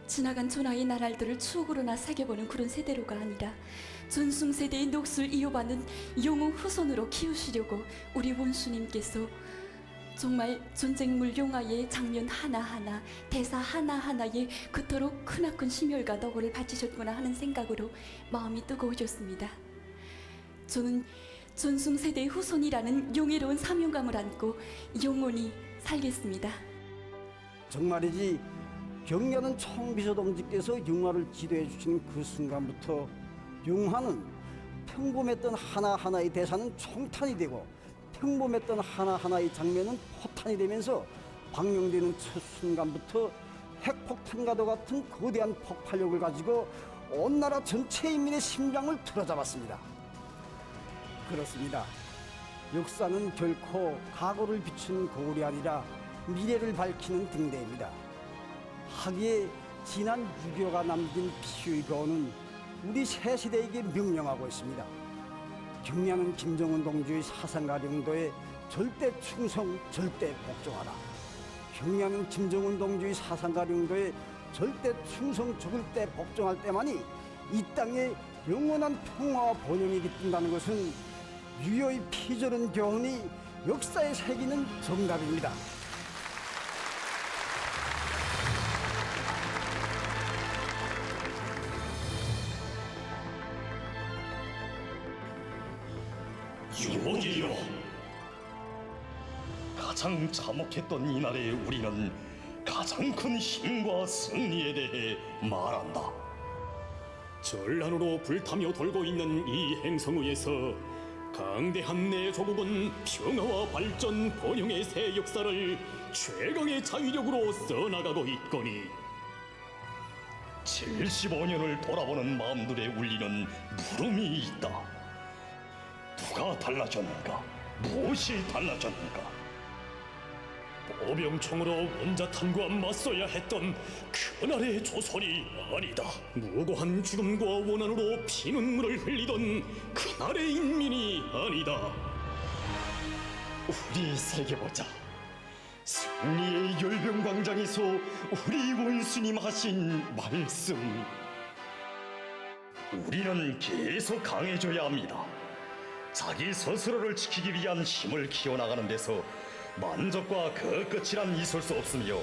지나간 전하의 나날들을 추억으로나 새겨보는 그런 세대로가 아니라 전승세대의 넋을 이어받는 영웅 후손으로 키우시려고 우리 원수님께서 정말 전쟁물 영화의 장면 하나하나, 대사 하나하나에 그토록 크나큰 심혈과 노고를 바치셨구나 하는 생각으로 마음이 뜨거워졌습니다. 저는 전승세대의 후손이라는 영예로운 사명감을 안고 영원히 살겠습니다. 정말이지 경례하는 총비서 동지께서 영화를 지도해 주시는 그 순간부터 영화는 평범했던 하나하나의 대사는 총탄이 되고 평범했던 하나하나의 장면은 포탄이 되면서 방영되는 첫 순간부터 핵폭탄과도 같은 거대한 폭발력을 가지고 온 나라 전체 인민의 심장을 틀어잡았습니다. 그렇습니다. 역사는 결코 과거를 비춘 거울이 아니라 미래를 밝히는 등대입니다. 하기에 지난 6.25가 남긴 피의 거울은 우리 새 세대에게 명령하고 있습니다. 경례하는 김정은 동지의 사상과 용도에 절대 충성, 절대 복종하라. 경례하는 김정은 동지의 사상과 용도에 절대 충성, 죽을 때 복종할 때만이 이 땅에 영원한 평화와 번영이 깃든다는 것은 유효의 피저른 교훈이 역사에 새기는 정답입니다. 유목이요, 가장 참혹했던 이날에 우리는 가장 큰 힘과 승리에 대해 말한다. 전란으로 불타며 돌고 있는 이 행성 위에서 강대한 내 조국은 평화와 발전, 번영의 새 역사를 최강의 자위력으로 써나가고 있거니 75년을 돌아보는 마음들에 울리는 물음이 있다. 누가 달라졌는가? 무엇이 달라졌는가? 보병총으로 원자탄과 맞서야 했던 그날의 조선이 아니다. 무고한 죽음과 원한으로 피눈물을 흘리던 그날의 인민이 아니다. 우리 새겨보자. 승리의 열병광장에서 우리 원수님 하신 말씀. 우리는 계속 강해져야 합니다. 자기 스스로를 지키기 위한 힘을 키워나가는 데서 만족과 그 끝이란 있을 수 없으며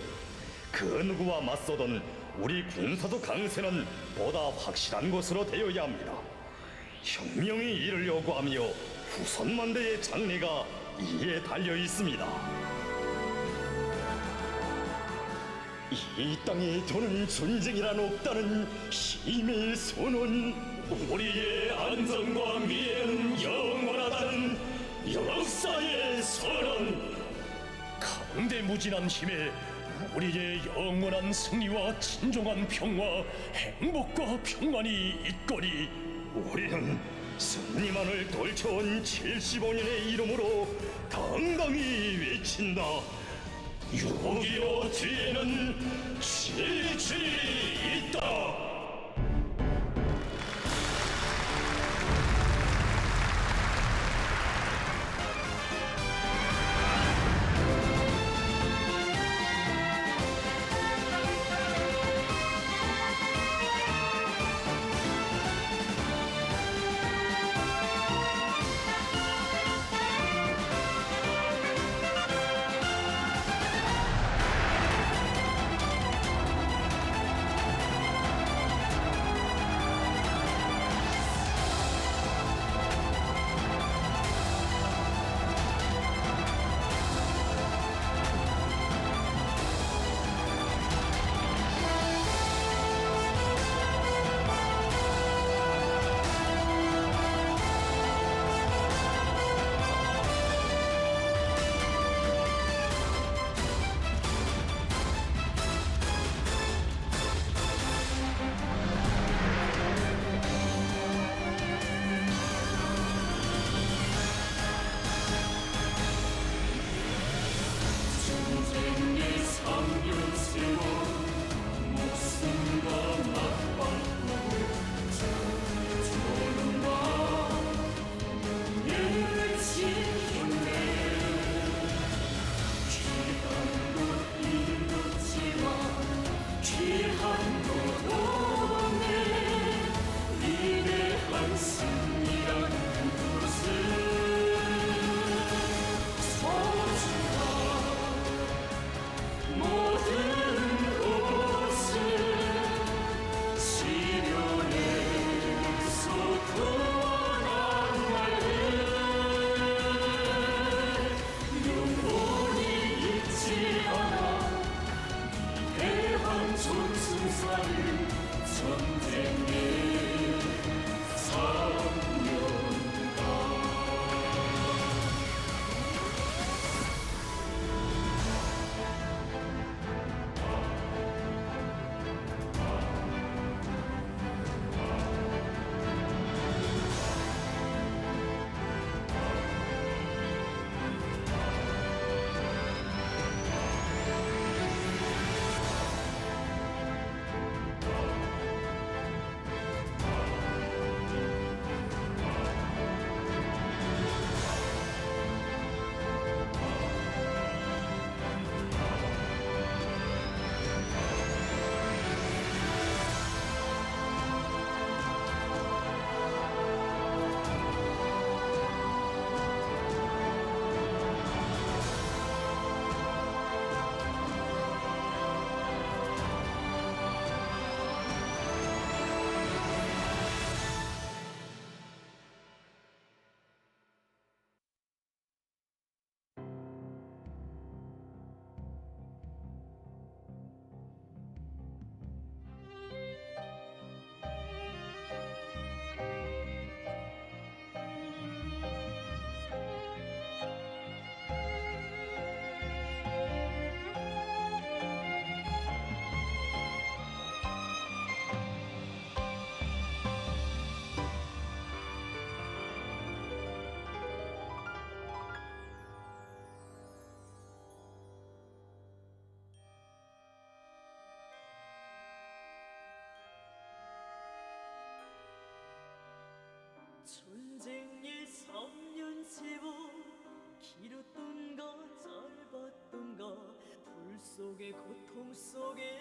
그 누구와 맞서던 우리 군사도 강세는 보다 확실한 것으로 되어야 합니다. 혁명이 이를 요구하며 후손만대의 장래가 이에 달려 있습니다. 이 땅에 도는 전쟁이란 없다는 힘의 선언, 우리의 안전과 미래는 영원하다는 역사의 선언. 강대무진한 힘에 우리의 영원한 승리와 진정한 평화, 행복과 평안이 있거니 우리는 승리만을 떨쳐온 75년의 이름으로 당당히 외친다. 6.25 뒤에는 7.7이 있다. 모든 고통 속에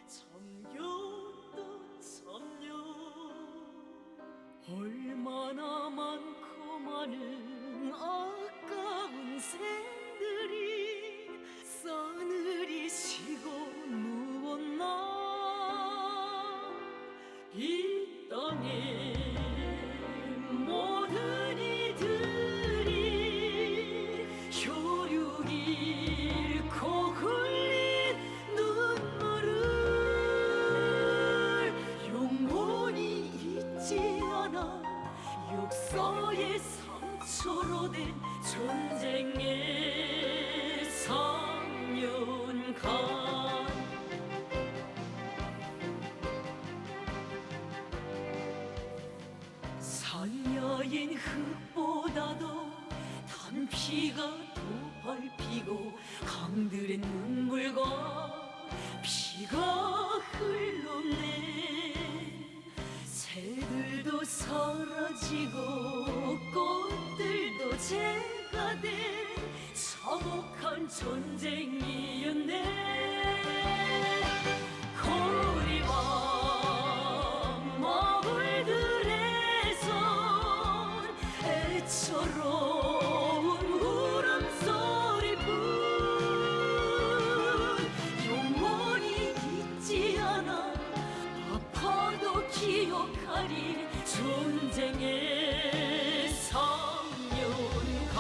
잠겼던 참녀 얼마나 많고 많은 아까운 생들이 싸늘히 쉬고 누웠나 이 땅에 모든 이들이 혈육 잃고 흘린 눈물을 영원히 잊지 않아 역사의 상처로 된 전쟁의 3년간 산야인 흙보다도 단피가 더 밟히고 강들의 눈물과 피가 흘렀네 새들도 사라지고 꽃들도 재가 된 참혹한 전쟁이었네 거리와 마을들에선 애처로운 울음소리뿐 영원히 잊지 않아 아파도 기억하리 전쟁의 3년간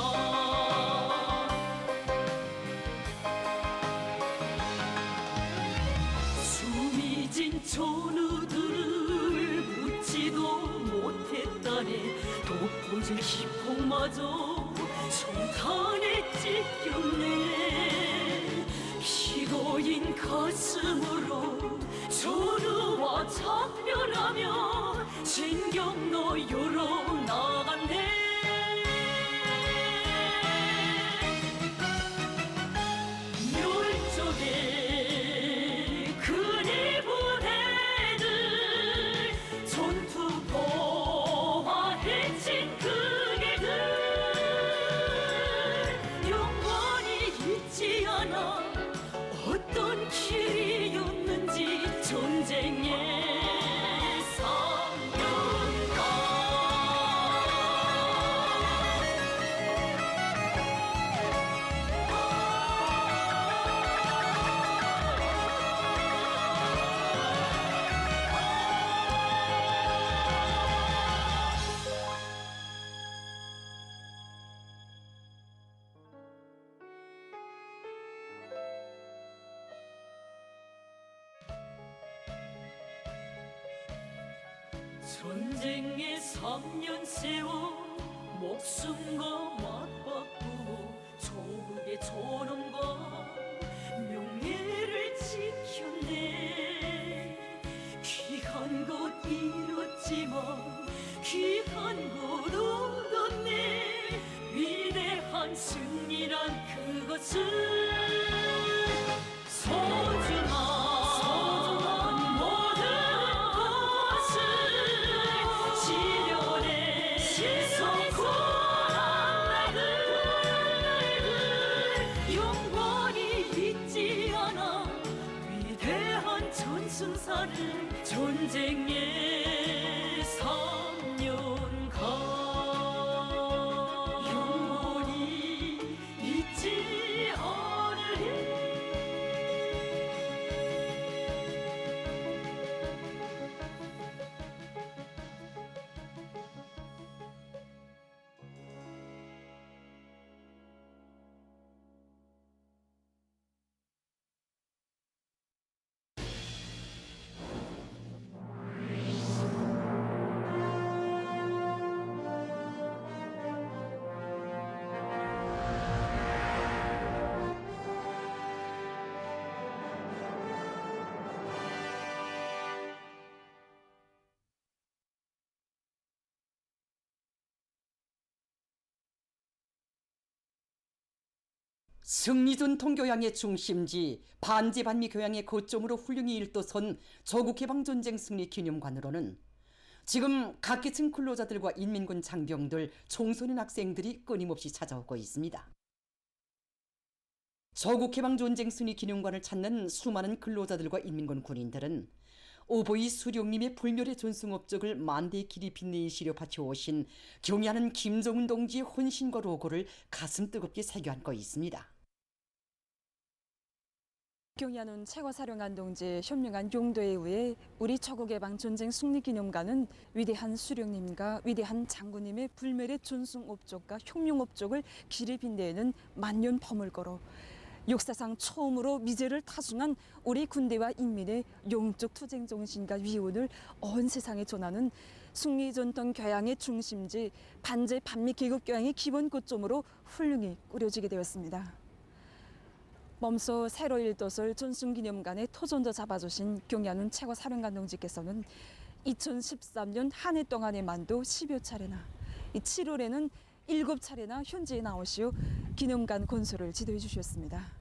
숨이 진 전우들을 묻지도 못했다네 독보질 기폭마저 정탄에 찢겼네 피고인 가슴으로 전우와 작별하며 진경로유로 나갔네 멸종의 그리 부대들 전투포와 해친 그 개들 영원히 잊지 않아 어떤 길이었는지 전쟁의 3년간 전쟁의 3년 세월 목숨과 맞바꾸고 조국의 존엄과 명예를 지켰네 귀한 것 잃었지만 귀한 것 얻었네 위대한 승리란 그것을 소중한 전승사를 전쟁의 3년간 영원히 잊지 않으리 승리전 통교양의 중심지 반제반미 교양의 거점으로 훌륭히 일도선 조국해방전쟁 승리 기념관으로는 지금 각계층 근로자들과 인민군 장병들, 청소년 학생들이 끊임없이 찾아오고 있습니다. 조국해방전쟁 승리 기념관을 찾는 수많은 근로자들과 인민군 군인들은 오보이 수령님의 불멸의 전승 업적을 만대의 길이 빛내시려 바쳐오신 경의하는 김정은 동지의 헌신과 로고를 가슴 뜨겁게 새겨안고 있습니다. 경의하는 최고사령관 동지의 현명한 용도에 의해 우리 조국해방 전쟁 승리기념관은 위대한 수령님과 위대한 장군님의 불멸의 전승 업적과 혁명 업적을 길이 빛내는 만년 버물거로 역사상 처음으로 미제를 타승한 우리 군대와 인민의 영적 투쟁 정신과 위훈을 온 세상에 전하는 승리전통 교양의 중심지 반제 반미 계급 교양의 기본 고점으로 훌륭히 꾸려지게 되었습니다. 몸소 새로 일도설 전승기념관의 토전도 잡아주신 경의하는 최고사령관 동지께서는 2013년 한 해 동안의 만도 10여 차례나 7월에는 7차례나 현지에 나오시어 기념관 건설을 지도해 주셨습니다.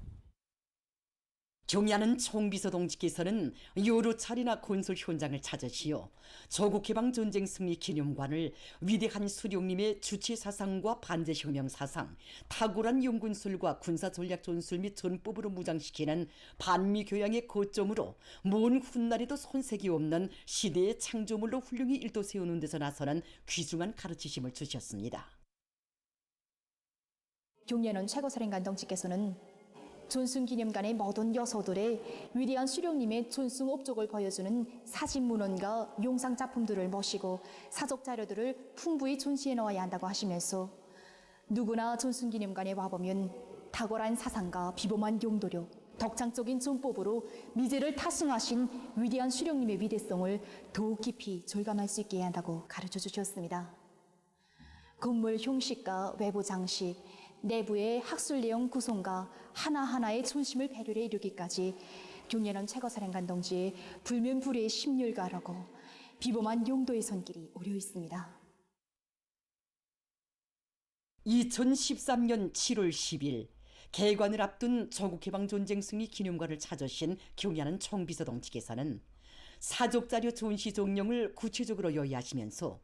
경의하는 총비서 동지께서는 여러 차례나 건설 현장을 찾으시어 조국해방전쟁 승리 기념관을 위대한 수령님의 주체 사상과 반제혁명 사상, 탁월한 연군술과 군사전략 전술 및 전법으로 무장시키는 반미 교양의 거점으로 먼 훗날에도 손색이 없는 시대의 창조물로 훌륭히 일도 세우는 데서 나서는 귀중한 가르치심을 주셨습니다. 경의하는 최고사령관 동지께서는 전승기념관의 모든 여소들의 위대한 수령님의 전승 업적을 보여주는 사진문헌과 영상작품들을 모시고 사적자료들을 풍부히 전시해 놓아야 한다고 하시면서 누구나 전승기념관에 와보면 탁월한 사상과 비범한 용도력, 덕창적인 전법으로 미제를 타승하신 위대한 수령님의 위대성을 더욱 깊이 절감할 수 있게 해야 한다고 가르쳐 주셨습니다. 건물 형식과 외부 장식, 내부의 학술 내용 구성과 하나하나의 존심을 배려해 이루기까지 경의하는 최고사령관 동지의 불면불의의 심혈가라고 비범한 용도의 손길이 오려 있습니다. 2013년 7월 10일 개관을 앞둔 조국해방전쟁 승리 기념관을 찾으신 경의하는 총비서 동지께서는 사적자료 전시 정령을 구체적으로 요의하시면서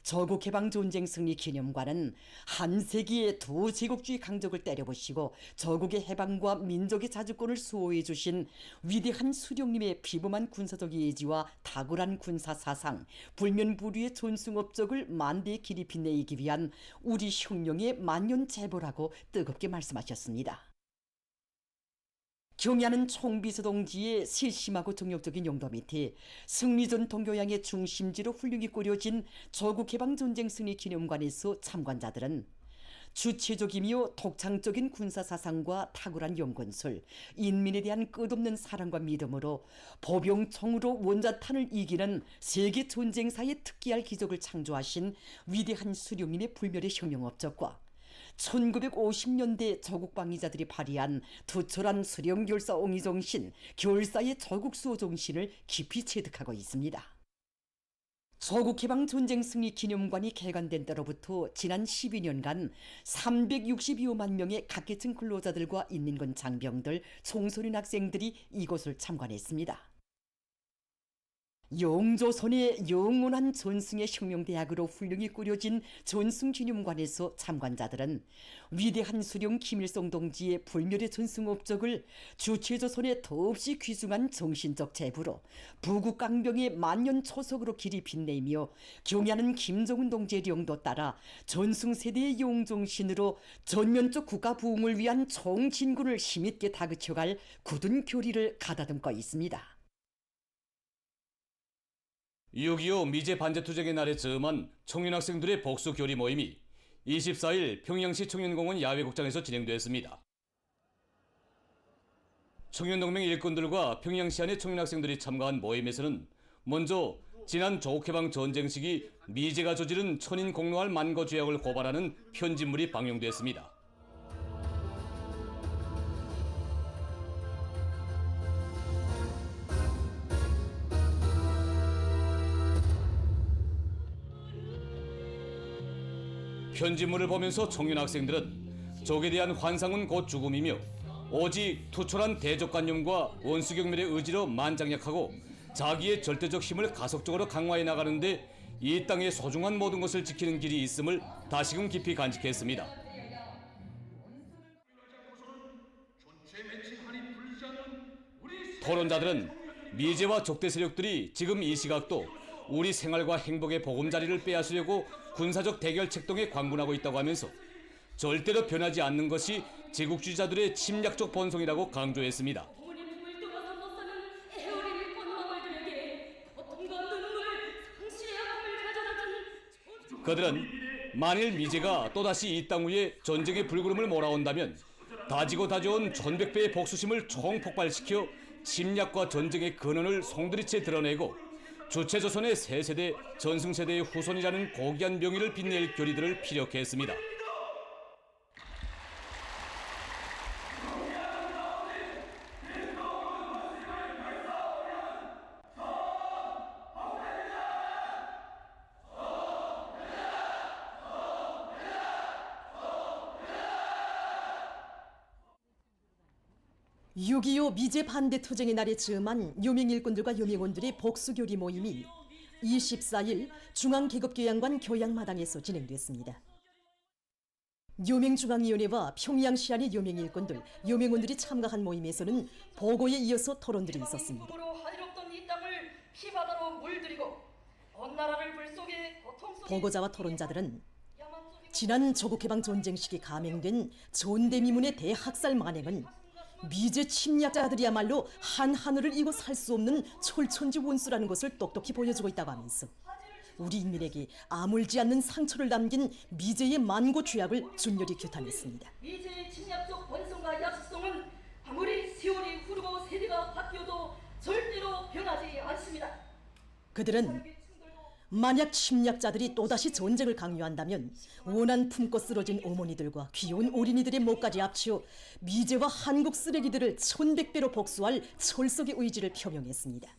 조국해방전쟁 승리 기념관은 한 세기의 도제국주의 강적을 때려부시고 조국의 해방과 민족의 자주권을 수호해 주신 위대한 수령님의 비범한 군사적 예지와 탁월한 군사사상, 불면불위의 전승 업적을 만대의 길이 빛내기 위한 우리 혁명의 만년 제보라고 뜨겁게 말씀하셨습니다. 경의하는 총비서 동지의 실심하고 정력적인 용도 밑에 승리전통 교양의 중심지로 훌륭히 꾸려진 조국해방전쟁 승리 기념관에서 참관자들은 주체적이며 독창적인 군사사상과 탁월한 연건술, 인민에 대한 끝없는 사랑과 믿음으로 보병총으로 원자탄을 이기는 세계 전쟁사의 특기할 기적을 창조하신 위대한 수령님의 불멸의 혁명 업적과 1950년대 조국방위자들이 발휘한 투철한 수령결사 옹의정신, 결사의 조국수호 정신을 깊이 체득하고 있습니다. 조국해방전쟁 승리 기념관이 개관된 때로부터 지난 12년간 362만 명의 각계층 근로자들과 인민군 장병들, 청소년 학생들이 이곳을 참관했습니다. 영조선의 영원한 전승의 혁명대학으로 훌륭히 꾸려진 전승기념관에서 참관자들은 위대한 수령 김일성 동지의 불멸의 전승 업적을 주체조선의 더없이 귀중한 정신적 제부로 부국강병의 만년 초석으로 길이 빛내며 경의하는 김정은 동지의 영도 따라 전승세대의 영정신으로 전면적 국가 부흥을 위한 총진군을 힘있게 다그쳐갈 굳은 교리를 가다듬고 있습니다. 6.25 미제 반제투쟁의 날에 즈음한 청년학생들의 복수교리 모임이 24일 평양시 청년공원 야외극장에서 진행됐습니다. 청년동맹 일꾼들과 평양시 안의 청년학생들이 참가한 모임에서는 먼저 지난 조국해방 전쟁 시기 미제가 저지른 천인 공로할 만거죄악을 고발하는 편집물이 방영됐습니다. 편집물을 보면서 청년 학생들은 적에 대한 환상은 곧 죽음이며 오직 투철한 대적관념과 원수경멸의 의지로 만장약하고 자기의 절대적 힘을 가속적으로 강화해 나가는데 이 땅의 소중한 모든 것을 지키는 길이 있음을 다시금 깊이 간직했습니다. 토론자들은 미제와 적대 세력들이 지금 이 시각도 우리 생활과 행복의 보금자리를 빼앗으려고 군사적 대결 책동에 광분하고 있다고 하면서 절대로 변하지 않는 것이 제국주의자들의 침략적 본성이라고 강조했습니다. 부모님 품을 떠나서 못 사는 애어린 꽃마을들에게 고통과 눈물을 상실의 아픔을 가져다 준 그들은 만일 미제가 또다시 이 땅 위에 전쟁의 불구름을 몰아온다면 다지고 다져온 천백배의 복수심을 총폭발시켜 침략과 전쟁의 근원을 송두리째 드러내고 주체조선의 새 세대 전승세대의 후손이라는 고귀한 명의를 빛낼 교리들을 피력해 했습니다. (6.25) 미제 반대 투쟁의 날에 즈음한 요맹 일꾼들과 요맹원들의 복수교리 모임이 24일 중앙계급교양관 교양마당에서 진행됐습니다. 요맹중앙위원회와 평양시안의 요맹 일꾼들, 요맹원들이 참가한 모임에서는 보고에 이어서 토론들이 있었습니다. 한이롭던 이 땅을 피바다로 물들이고 온 나라를 불속에 고통 속에 보고자와 토론자들은 지난 조국해방 전쟁 시기 감행된 존대미문의 대학살 만행은 미제 침략자들이야말로 한 하늘을 이고 살 수 없는 철천지 원수라는 것을 똑똑히 보여주고 있다고 하면서 우리 인민에게 아물지 않는 상처를 남긴 미제의 만고 죄악을 준열히 규탄했습니다. 미제의 침략적 본성과 야수성은 아무리 세월이 흐르고 세대가 바뀌어도 절대로 변하지 않습니다. 그들은 만약 침략자들이 또다시 전쟁을 강요한다면 원한 품고 쓰러진 어머니들과 귀여운 어린이들의 목까지 합치어 미제와 한국 쓰레기들을 1100배로 복수할 철석의 의지를 표명했습니다.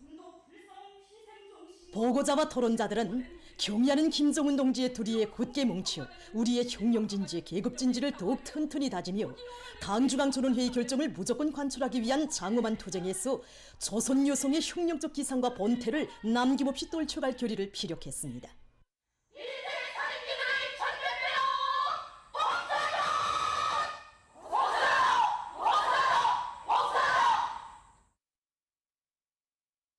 보고자와 토론자들은 경의하는 김정은 동지의 두리에 굳게 뭉쳐 우리의 혁명진지의 계급진지를 더욱 튼튼히 다지며 당중앙전원회의 결정을 무조건 관철하기 위한 장엄한 투쟁에서 조선 여성의 혁명적 기상과 본태를 남김없이 떨쳐갈 결의를 피력했습니다.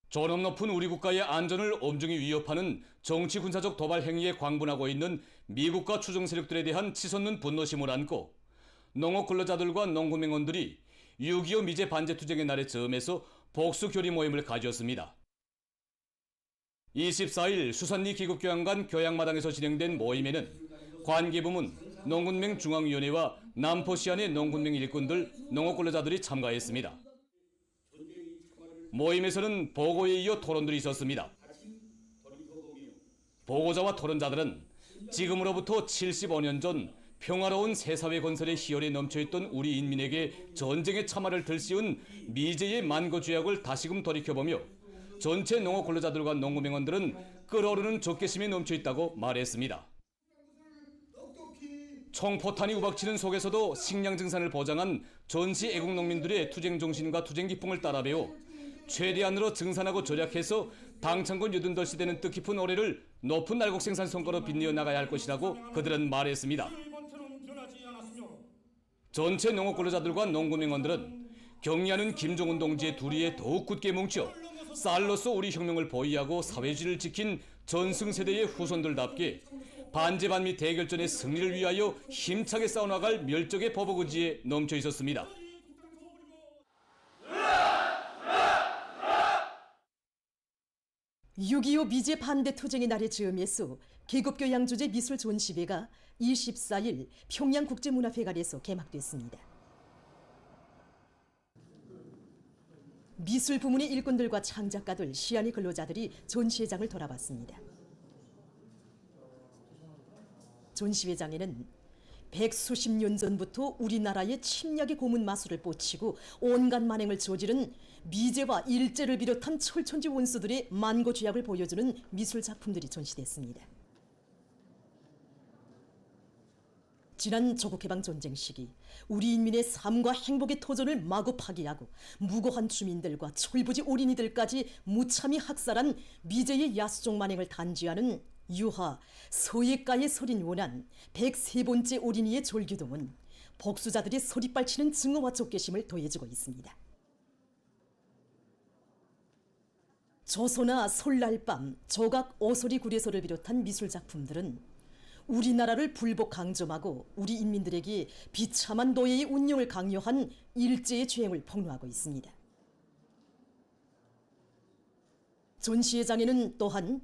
존엄 높은 우리 국가의 안전을 엄중히 위협하는 정치 군사적 도발 행위에 광분하고 있는 미국과 추종 세력들에 대한 치솟는 분노심을 안고 농업 근로자들과 농구맹원들이 6.25 미제 반제 투쟁의 날에 즈음해서 복수 교리 모임을 가졌습니다. 24일 수산리 기급교양관 교양마당에서 진행된 모임에는 관계부문, 농군맹 중앙위원회와 남포시안의 농군맹 일꾼들, 농업 근로자들이 참가했습니다. 모임에서는 보고에 이어 토론들이 있었습니다. 보고자와 토론자들은 지금으로부터 75년 전 평화로운 새사회 건설의 희열에 넘쳐있던 우리 인민에게 전쟁의 참화를 들씌운 미제의 만고 죄악을 다시금 돌이켜보며 전체 농업 근로자들과 농구맹원들은 끓어오르는 적개심에 넘쳐있다고 말했습니다. 총포탄이 우박치는 속에서도 식량 증산을 보장한 전시 애국농민들의 투쟁 정신과 투쟁 기풍을 따라 배워 최대한으로 증산하고 절약해서 당창군 유둔돌 시대는 뜻깊은 올해를 높은 날곡 생산 성과로 빛내어 나가야 할 것이라고 그들은 말했습니다. 전체 농업 근로자들과 농구맹원들은 경의하는 김정은 동지의 두리에 더욱 굳게 뭉쳐 쌀로서 우리 혁명을 보위하고 사회주의를 지킨 전승세대의 후손들답게 반제반미 대결전의 승리를 위하여 힘차게 싸워나갈 멸적의 보복 의지에 넘쳐 있었습니다. (6.25) 미제 반대 투쟁의 날의 즈음에서 계급교양 주제 미술 전시회가 24일 평양국제문화회관에서 개막됐습니다. 미술 부문의 일꾼들과 창작가들, 시안의 근로자들이 전시회장을 돌아봤습니다. 전시회장에는 백수십 년 전부터 우리나라의 침략의 고문 마술을 뻗치고 온갖 만행을 저지른 미제와 일제를 비롯한 철천지 원수들의 만고 죄악을 보여주는 미술 작품들이 전시됐습니다. 지난 조국해방 전쟁 시기 우리 인민의 삶과 행복의 터전을 마구 파괴하고 무고한 주민들과 철부지 어린이들까지 무참히 학살한 미제의 야수종 만행을 단죄하는 유하 서예가의 설인 원한 103번째 어린이의 졸규동은 복수자들이 소리빨치는 증오와 쫓겨심을 더해주고 있습니다. 조소나 솔날밤, 조각, 오소리 구례소를 비롯한 미술작품들은 우리나라를 불복 강점하고 우리 인민들에게 비참한 노예의 운용을 강요한 일제의 죄행을 폭로하고 있습니다. 전시회 장에는 또한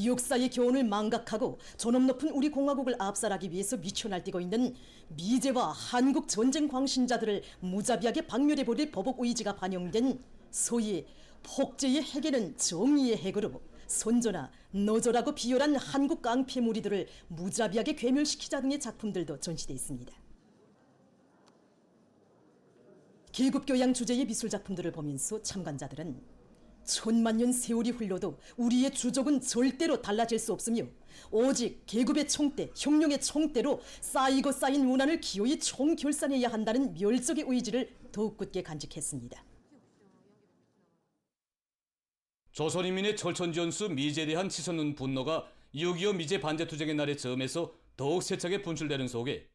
역사의 교훈을 망각하고 존엄 높은 우리 공화국을 압살하기 위해서 미쳐 날뛰고 있는 미제와 한국 전쟁 광신자들을 무자비하게 박멸해버릴 보복 의지가 반영된 소위 폭제의 핵에는 정의의 핵으로 선조나 너조라고 비열한 한국 깡패 무리들을 무자비하게 괴멸시키자 등의 작품들도 전시되어 있습니다. 계급교양 주제의 미술작품들을 보면서 참관자들은 천만년 세월이 흘러도 우리의 주족은 절대로 달라질 수 없으며 오직 계급의 총대, 혁명의 총대로 쌓이고 쌓인 원한을 기어이 총결산해야 한다는 멸족의 의지를 더욱 굳게 간직했습니다. 조선인민의 철천지연수 미제에 대한 치솟는 분노가 6.25 미제 반제투쟁의 날의 점에서 더욱 세차게 분출되는 속에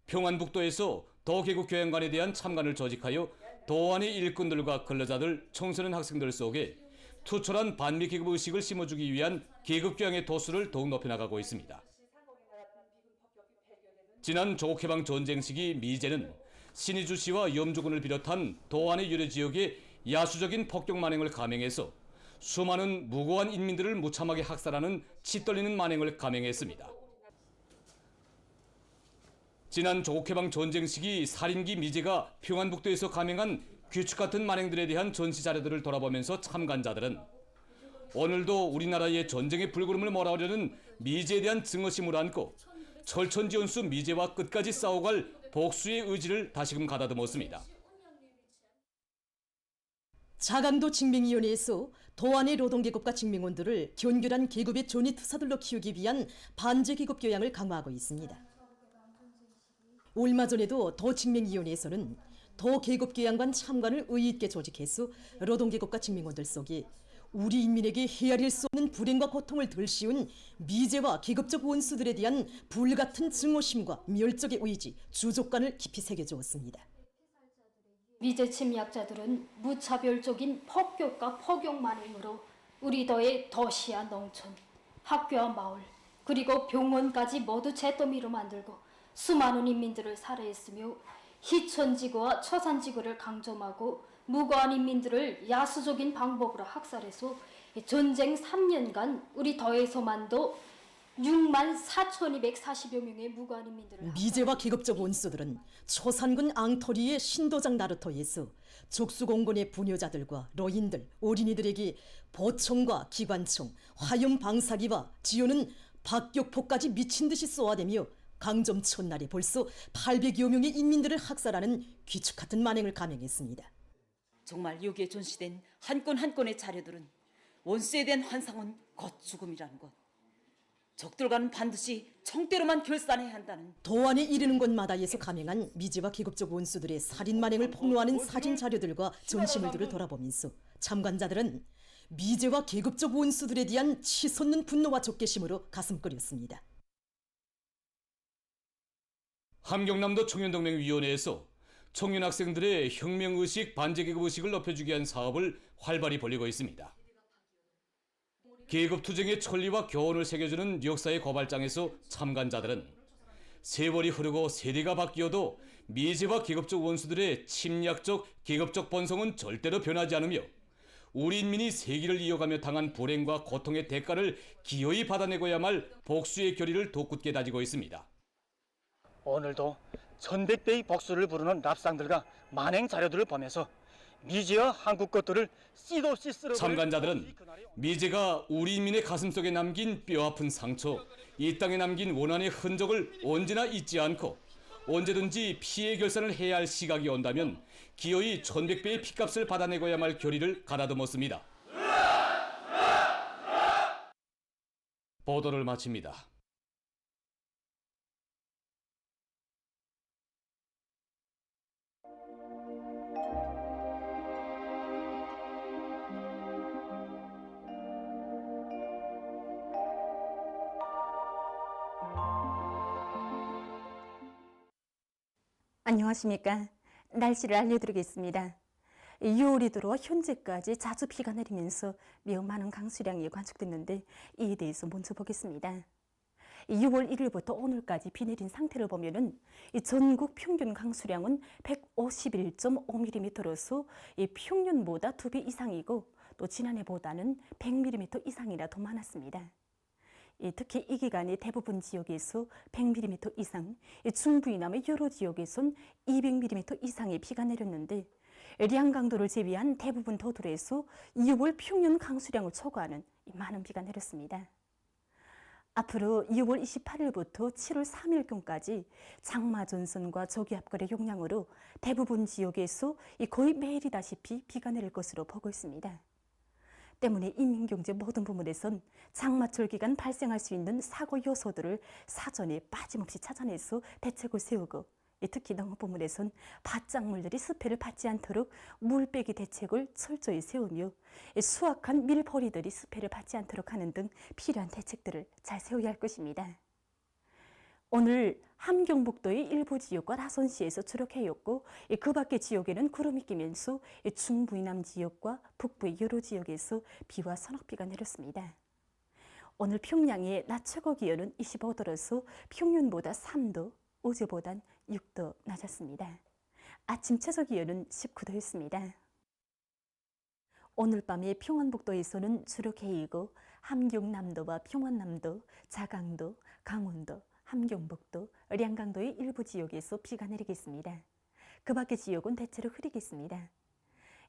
평안북도에서 도계국교양관에 대한 참관을 조직하여 도안의 일꾼들과 근로자들, 청소년 학생들 속에 투철한 반미계급 의식을 심어주기 위한 계급교양의 도수를 더욱 높여나가고 있습니다. 지난 조국해방 전쟁 시기 미제는 신의주시와 염주군을 비롯한 도안의 유래 지역에 야수적인 폭격 만행을 감행해서 수많은 무고한 인민들을 무참하게 학살하는 치떨리는 만행을 감행했습니다. 지난 조국해방 전쟁 시기 살인기 미제가 평안북도에서 감행한 규칙 같은 만행들에 대한 전시 자료들을 돌아보면서 참관자들은 오늘도 우리나라의 전쟁의 불구름을 몰아오려는 미제에 대한 증오심을 안고 철천지연수 미제와 끝까지 싸워갈 복수의 의지를 다시금 가다듬었습니다. 자강도 징명위원회에서 도안의 노동계급과 징명원들을 견결한 계급의 존의투사들로 키우기 위한 반제계급 교양을 강화하고 있습니다. 얼마 전에도 도징명위원회에서는 도계급교양관 참관을 의의있게 조직해서 노동계급과 징명원들 속에 우리 인민에게 헤아릴 수 없는 불행과 고통을 덜 씌운 미제와 계급적 원수들에 대한 불같은 증오심과 멸족의 의지, 주족관을 깊이 새겨주었습니다. 미제 침략자들은 무차별적인 폭격과 폭용 만행으로 우리 더의 도시와 농촌, 학교와 마을, 그리고 병원까지 모두 잿더미로 만들고 수많은 인민들을 살해했으며 희천지구와 처산지구를 강점하고 무고한 인민들을 야수적인 방법으로 학살해서 전쟁 3년간 우리 더에서만도 64,240여 명의 무고한 인민들을 미제와 계급적 원수들은 초산군 앙토리의 신도장 나루터에서 족수공곤의 부녀자들과 노인들, 어린이들에게 보총과 기관총, 화염 방사기와 지효는 박격포까지 미친 듯이 쏘아대며 강점 첫날에 벌써 800여 명의 인민들을 학살하는 귀축 같은 만행을 감행했습니다. 정말 여기에 전시된 한 건 한 건의 자료들은 원수에 대한 환상은 곧 죽음이라는 것, 적들과는 반드시 총대로만 결산해야 한다는 도안에 이르는 곳마다에서 감행한 미제와 계급적 원수들의 살인 만행을 폭로하는 사진 자료들과 전시물들을 돌아보면서 참관자들은 미제와 계급적 원수들에 대한 치솟는 분노와 적개심으로 가슴 끓였습니다. 함경남도 청년동맹위원회에서 청년 학생들의 혁명의식, 반제계급의식을 높여주기 위한 사업을 활발히 벌이고 있습니다. 계급투쟁의 천리와 교훈을 새겨주는 역사의 고발장에서 참관자들은 세월이 흐르고 세대가 바뀌어도 미제와 계급적 원수들의 침략적, 계급적 본성은 절대로 변하지 않으며 우리 인민이 세기를 이어가며 당한 불행과 고통의 대가를 기어이 받아내고야만 할 복수의 결의를 더 굳게 다지고 있습니다. 오늘도 천백배의 복수를 부르는 납상들과 만행 자료들을 보면서 미제와 한국 것들을 씨도 없이 쓸어버릴 참관자들은 미제가 우리 인민의 가슴속에 남긴 뼈아픈 상처, 이 땅에 남긴 원한의 흔적을 언제나 잊지 않고 언제든지 피해 결산을 해야 할 시각이 온다면 기어이 1100배의 피값을 받아내고야만 할 결의를 가다듬었습니다. 보도를 마칩니다. 안녕하십니까. 날씨를 알려드리겠습니다. 6월이 들어와 현재까지 자주 비가 내리면서 매우 많은 강수량이 관측됐는데 이에 대해서 먼저 보겠습니다. 6월 1일부터 오늘까지 비 내린 상태를 보면은 전국 평균 강수량은 151.5mm로서 평균보다 2배 이상이고 또 지난해보다는 100mm 이상이나 더 많았습니다. 특히 이 기간에 대부분 지역에서 100mm 이상, 중부 이남의 여러 지역에선 200mm 이상의 비가 내렸는데 량 강도를 제외한 대부분 도들에서 6월 평균 강수량을 초과하는 많은 비가 내렸습니다. 앞으로 6월 28일부터 7월 3일경까지 장마 전선과 저기압골의 영향으로 대부분 지역에서 거의 매일이다시피 비가 내릴 것으로 보고 있습니다. 때문에 인민경제 모든 부문에선 장마철 기간 발생할 수 있는 사고 요소들을 사전에 빠짐없이 찾아내서 대책을 세우고 특히 농업 부문에선 밭작물들이 습해를 받지 않도록 물빼기 대책을 철저히 세우며 수확한 밀보리들이 습해를 받지 않도록 하는 등 필요한 대책들을 잘 세워야 할 것입니다. 오늘 함경북도의 일부 지역과 라선시에서 추력해였고 그 밖의 지역에는 구름이 끼면서 중부 이남 지역과 북부의 여러 지역에서 비와 서낙비가 내렸습니다. 오늘 평양의 낮 최고 기온은 25도로서 평균보다 3도, 어제보단 6도 낮았습니다. 아침 최저 기온은 19도였습니다. 오늘 밤에 평안북도에서는 주로 개이고 함경남도와 평안남도, 자강도, 강원도, 함경북도, 량강도의 일부 지역에서 비가 내리겠습니다. 그 밖의 지역은 대체로 흐리겠습니다.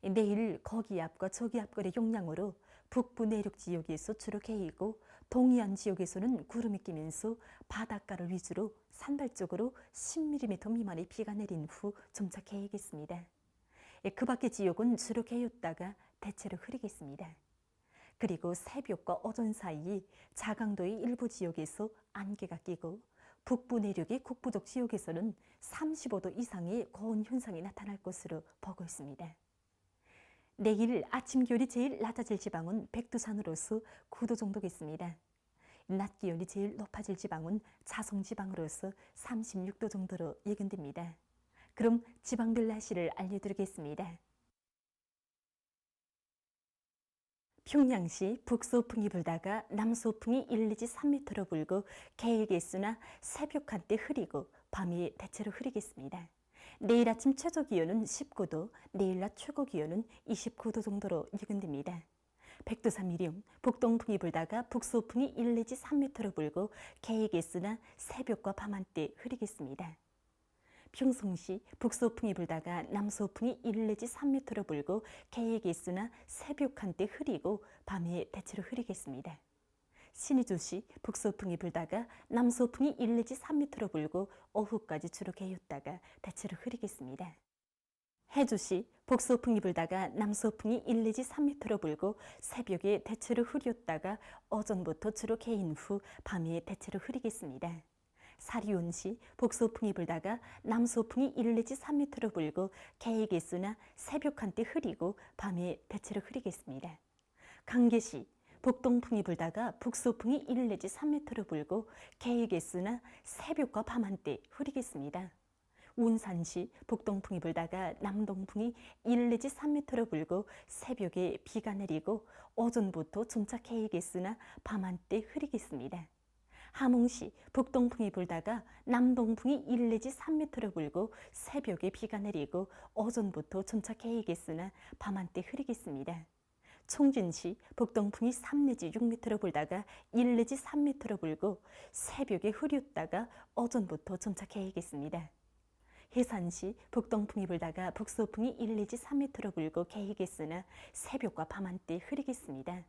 내일 거기압과 저기압골의 영향으로 북부 내륙 지역에서 주로 개이고 동해안 지역에서는 구름이 끼면서 바닷가를 위주로 산발적으로 10mm 미만의 비가 내린 후 점차 개이겠습니다. 그 밖의 지역은 주로 개였다가 대체로 흐리겠습니다. 그리고 새벽과 오전 사이 자강도의 일부 지역에서 안개가 끼고 북부 내륙의 국부적 지역에서는 35도 이상의 고온 현상이 나타날 것으로 보고 있습니다. 내일 아침 기온이 제일 낮아질 지방은 백두산으로서 9도 정도겠습니다. 낮 기온이 제일 높아질 지방은 자성 지방으로서 36도 정도로 예견됩니다. 그럼 지방별 날씨를 알려드리겠습니다. 평양시 북서풍이 불다가 남서풍이 1, 내지 3m로 불고 개일개수나 새벽 한때 흐리고 밤이 대체로 흐리겠습니다. 내일 아침 최저 기온은 19도, 내일 낮 최고 기온은 29도 정도로 예견됩니다. 백두산 미령, 북동풍이 불다가 북서풍이 1, 내지 3m로 불고 개일개수나 새벽과 밤 한때 흐리겠습니다. 평성시 북서풍이 불다가 남서풍이 1, 내지 3m로 불고 개일개수나 새벽 한때 흐리고 밤에 대체로 흐리겠습니다. 신의주시 북서풍이 불다가 남서풍이 1, 내지 3m로 불고 오후까지 주로 개였다가 대체로 흐리겠습니다. 해주시 북서풍이 불다가 남서풍이 1, 내지 3m로 불고 새벽에 대체로 흐렸다가 오전부터 주로 개인 후 밤에 대체로 흐리겠습니다. 사리온시 북서풍이 불다가 남서풍이 1, 내지 3m로 불고 개일개수나 새벽 한때 흐리고 밤에 대체로 흐리겠습니다. 강계시 북동풍이 불다가 북서풍이 1, 내지 3m로 불고 개일개수나 새벽과 밤 한때 흐리겠습니다. 운산시 북동풍이 불다가 남동풍이 1, 내지 3m로 불고 새벽에 비가 내리고 오전부터 점차 개일개수나 밤 한때 흐리겠습니다. 함흥시 북동풍이 불다가 남동풍이 1, 내지 3m로 불고 새벽에 비가 내리고 오전부터 점차 개이겠으나 밤 한때 흐리겠습니다. 총진시 북동풍이 3, 내지 6m로 불다가 1, 내지 3m로 불고 새벽에 흐렸다가 오전부터 점차 개이겠습니다. 해산시 북동풍이 불다가 북서풍이 1, 내지 3m로 불고 개이겠으나 새벽과 밤 한때 흐리겠습니다.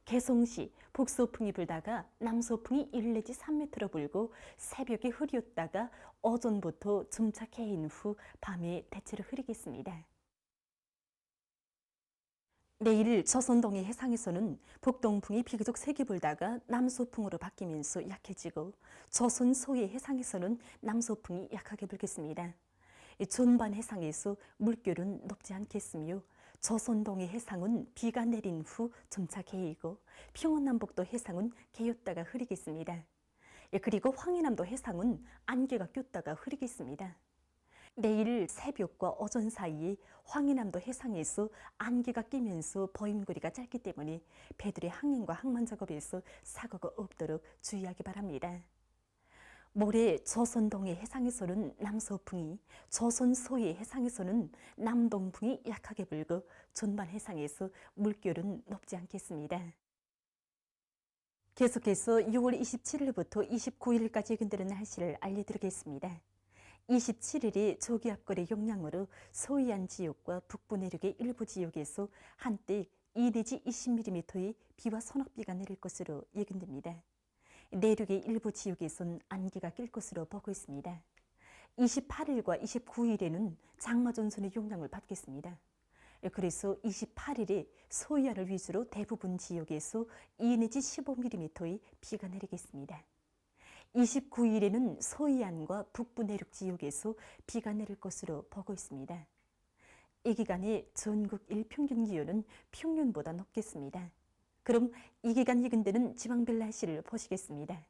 개성시 북서풍이 불다가 남서풍이 1, 내지 3m로 불고 새벽에 흐렸다가 오전부터 점차 개인 후 밤에 대체로 흐리겠습니다. 내일 조선동해 해상에서는 북동풍이 비교적 세게 불다가 남서풍으로 바뀌면서 약해지고 조선 서해 해상에서는 남서풍이 약하게 불겠습니다. 전반 해상에서 물결은 높지 않겠으며 조선동해 해상은 비가 내린 후 점차 개이고 평안남북도 해상은 개였다가 흐리겠습니다. 그리고 황해남도 해상은 안개가 꼈다가 흐리겠습니다. 내일 새벽과 오전 사이에 황해남도 해상에서 안개가 끼면서 버임거리가 짧기 때문에 배들의 항행과 항만 작업에서 사고가 없도록 주의하기 바랍니다. 모레 조선 동해 해상에서는 남서풍이, 조선 서해 해상에서는 남동풍이 약하게 불고 전반 해상에서 물결은 높지 않겠습니다. 계속해서 6월 27일부터 29일까지 예견되는 날씨를 알려드리겠습니다. 27일이 조기압골의 영향으로 서해안 지역과 북부 내륙의 일부 지역에서 한때 2 내지 20mm의 비와 소낙비가 내릴 것으로 예견됩니다. 내륙의 일부 지역에선 안개가 낄 것으로 보고 있습니다. 28일과 29일에는 장마전선의 영향을 받겠습니다. 그래서 28일에 서해안을 위주로 대부분 지역에서 2 내지 15mm의 비가 내리겠습니다. 29일에는 서해안과 북부 내륙 지역에서 비가 내릴 것으로 보고 있습니다. 이 기간에 전국 일평균 기온은 평년보다 높겠습니다. 그럼 이 기간 예견되는 지방별 날씨를 보시겠습니다.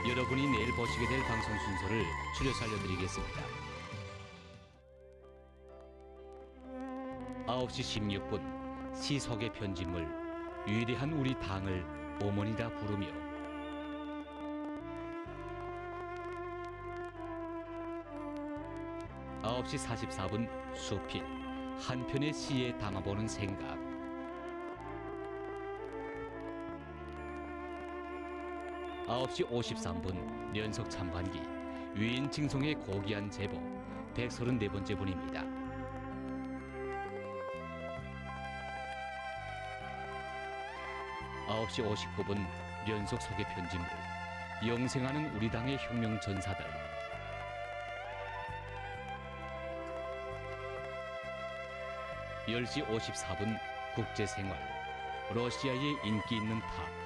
여러분이 내일 보시게 될 방송 순서를 줄여서 알려드리겠습니다. 9시 16분 시속의 편집물 위대한 우리 당을 어머니라 부르며 9시 44분 수필 한 편의 시에 담아보는 생각 9시 53분 연속 참관기 위인 칭송의 고귀한 제보 134번째 분입니다. 9시 59분 연속 소개 편집물 영생하는 우리 당의 혁명 전사들 10시 54분 국제생활 러시아의 인기 있는 탑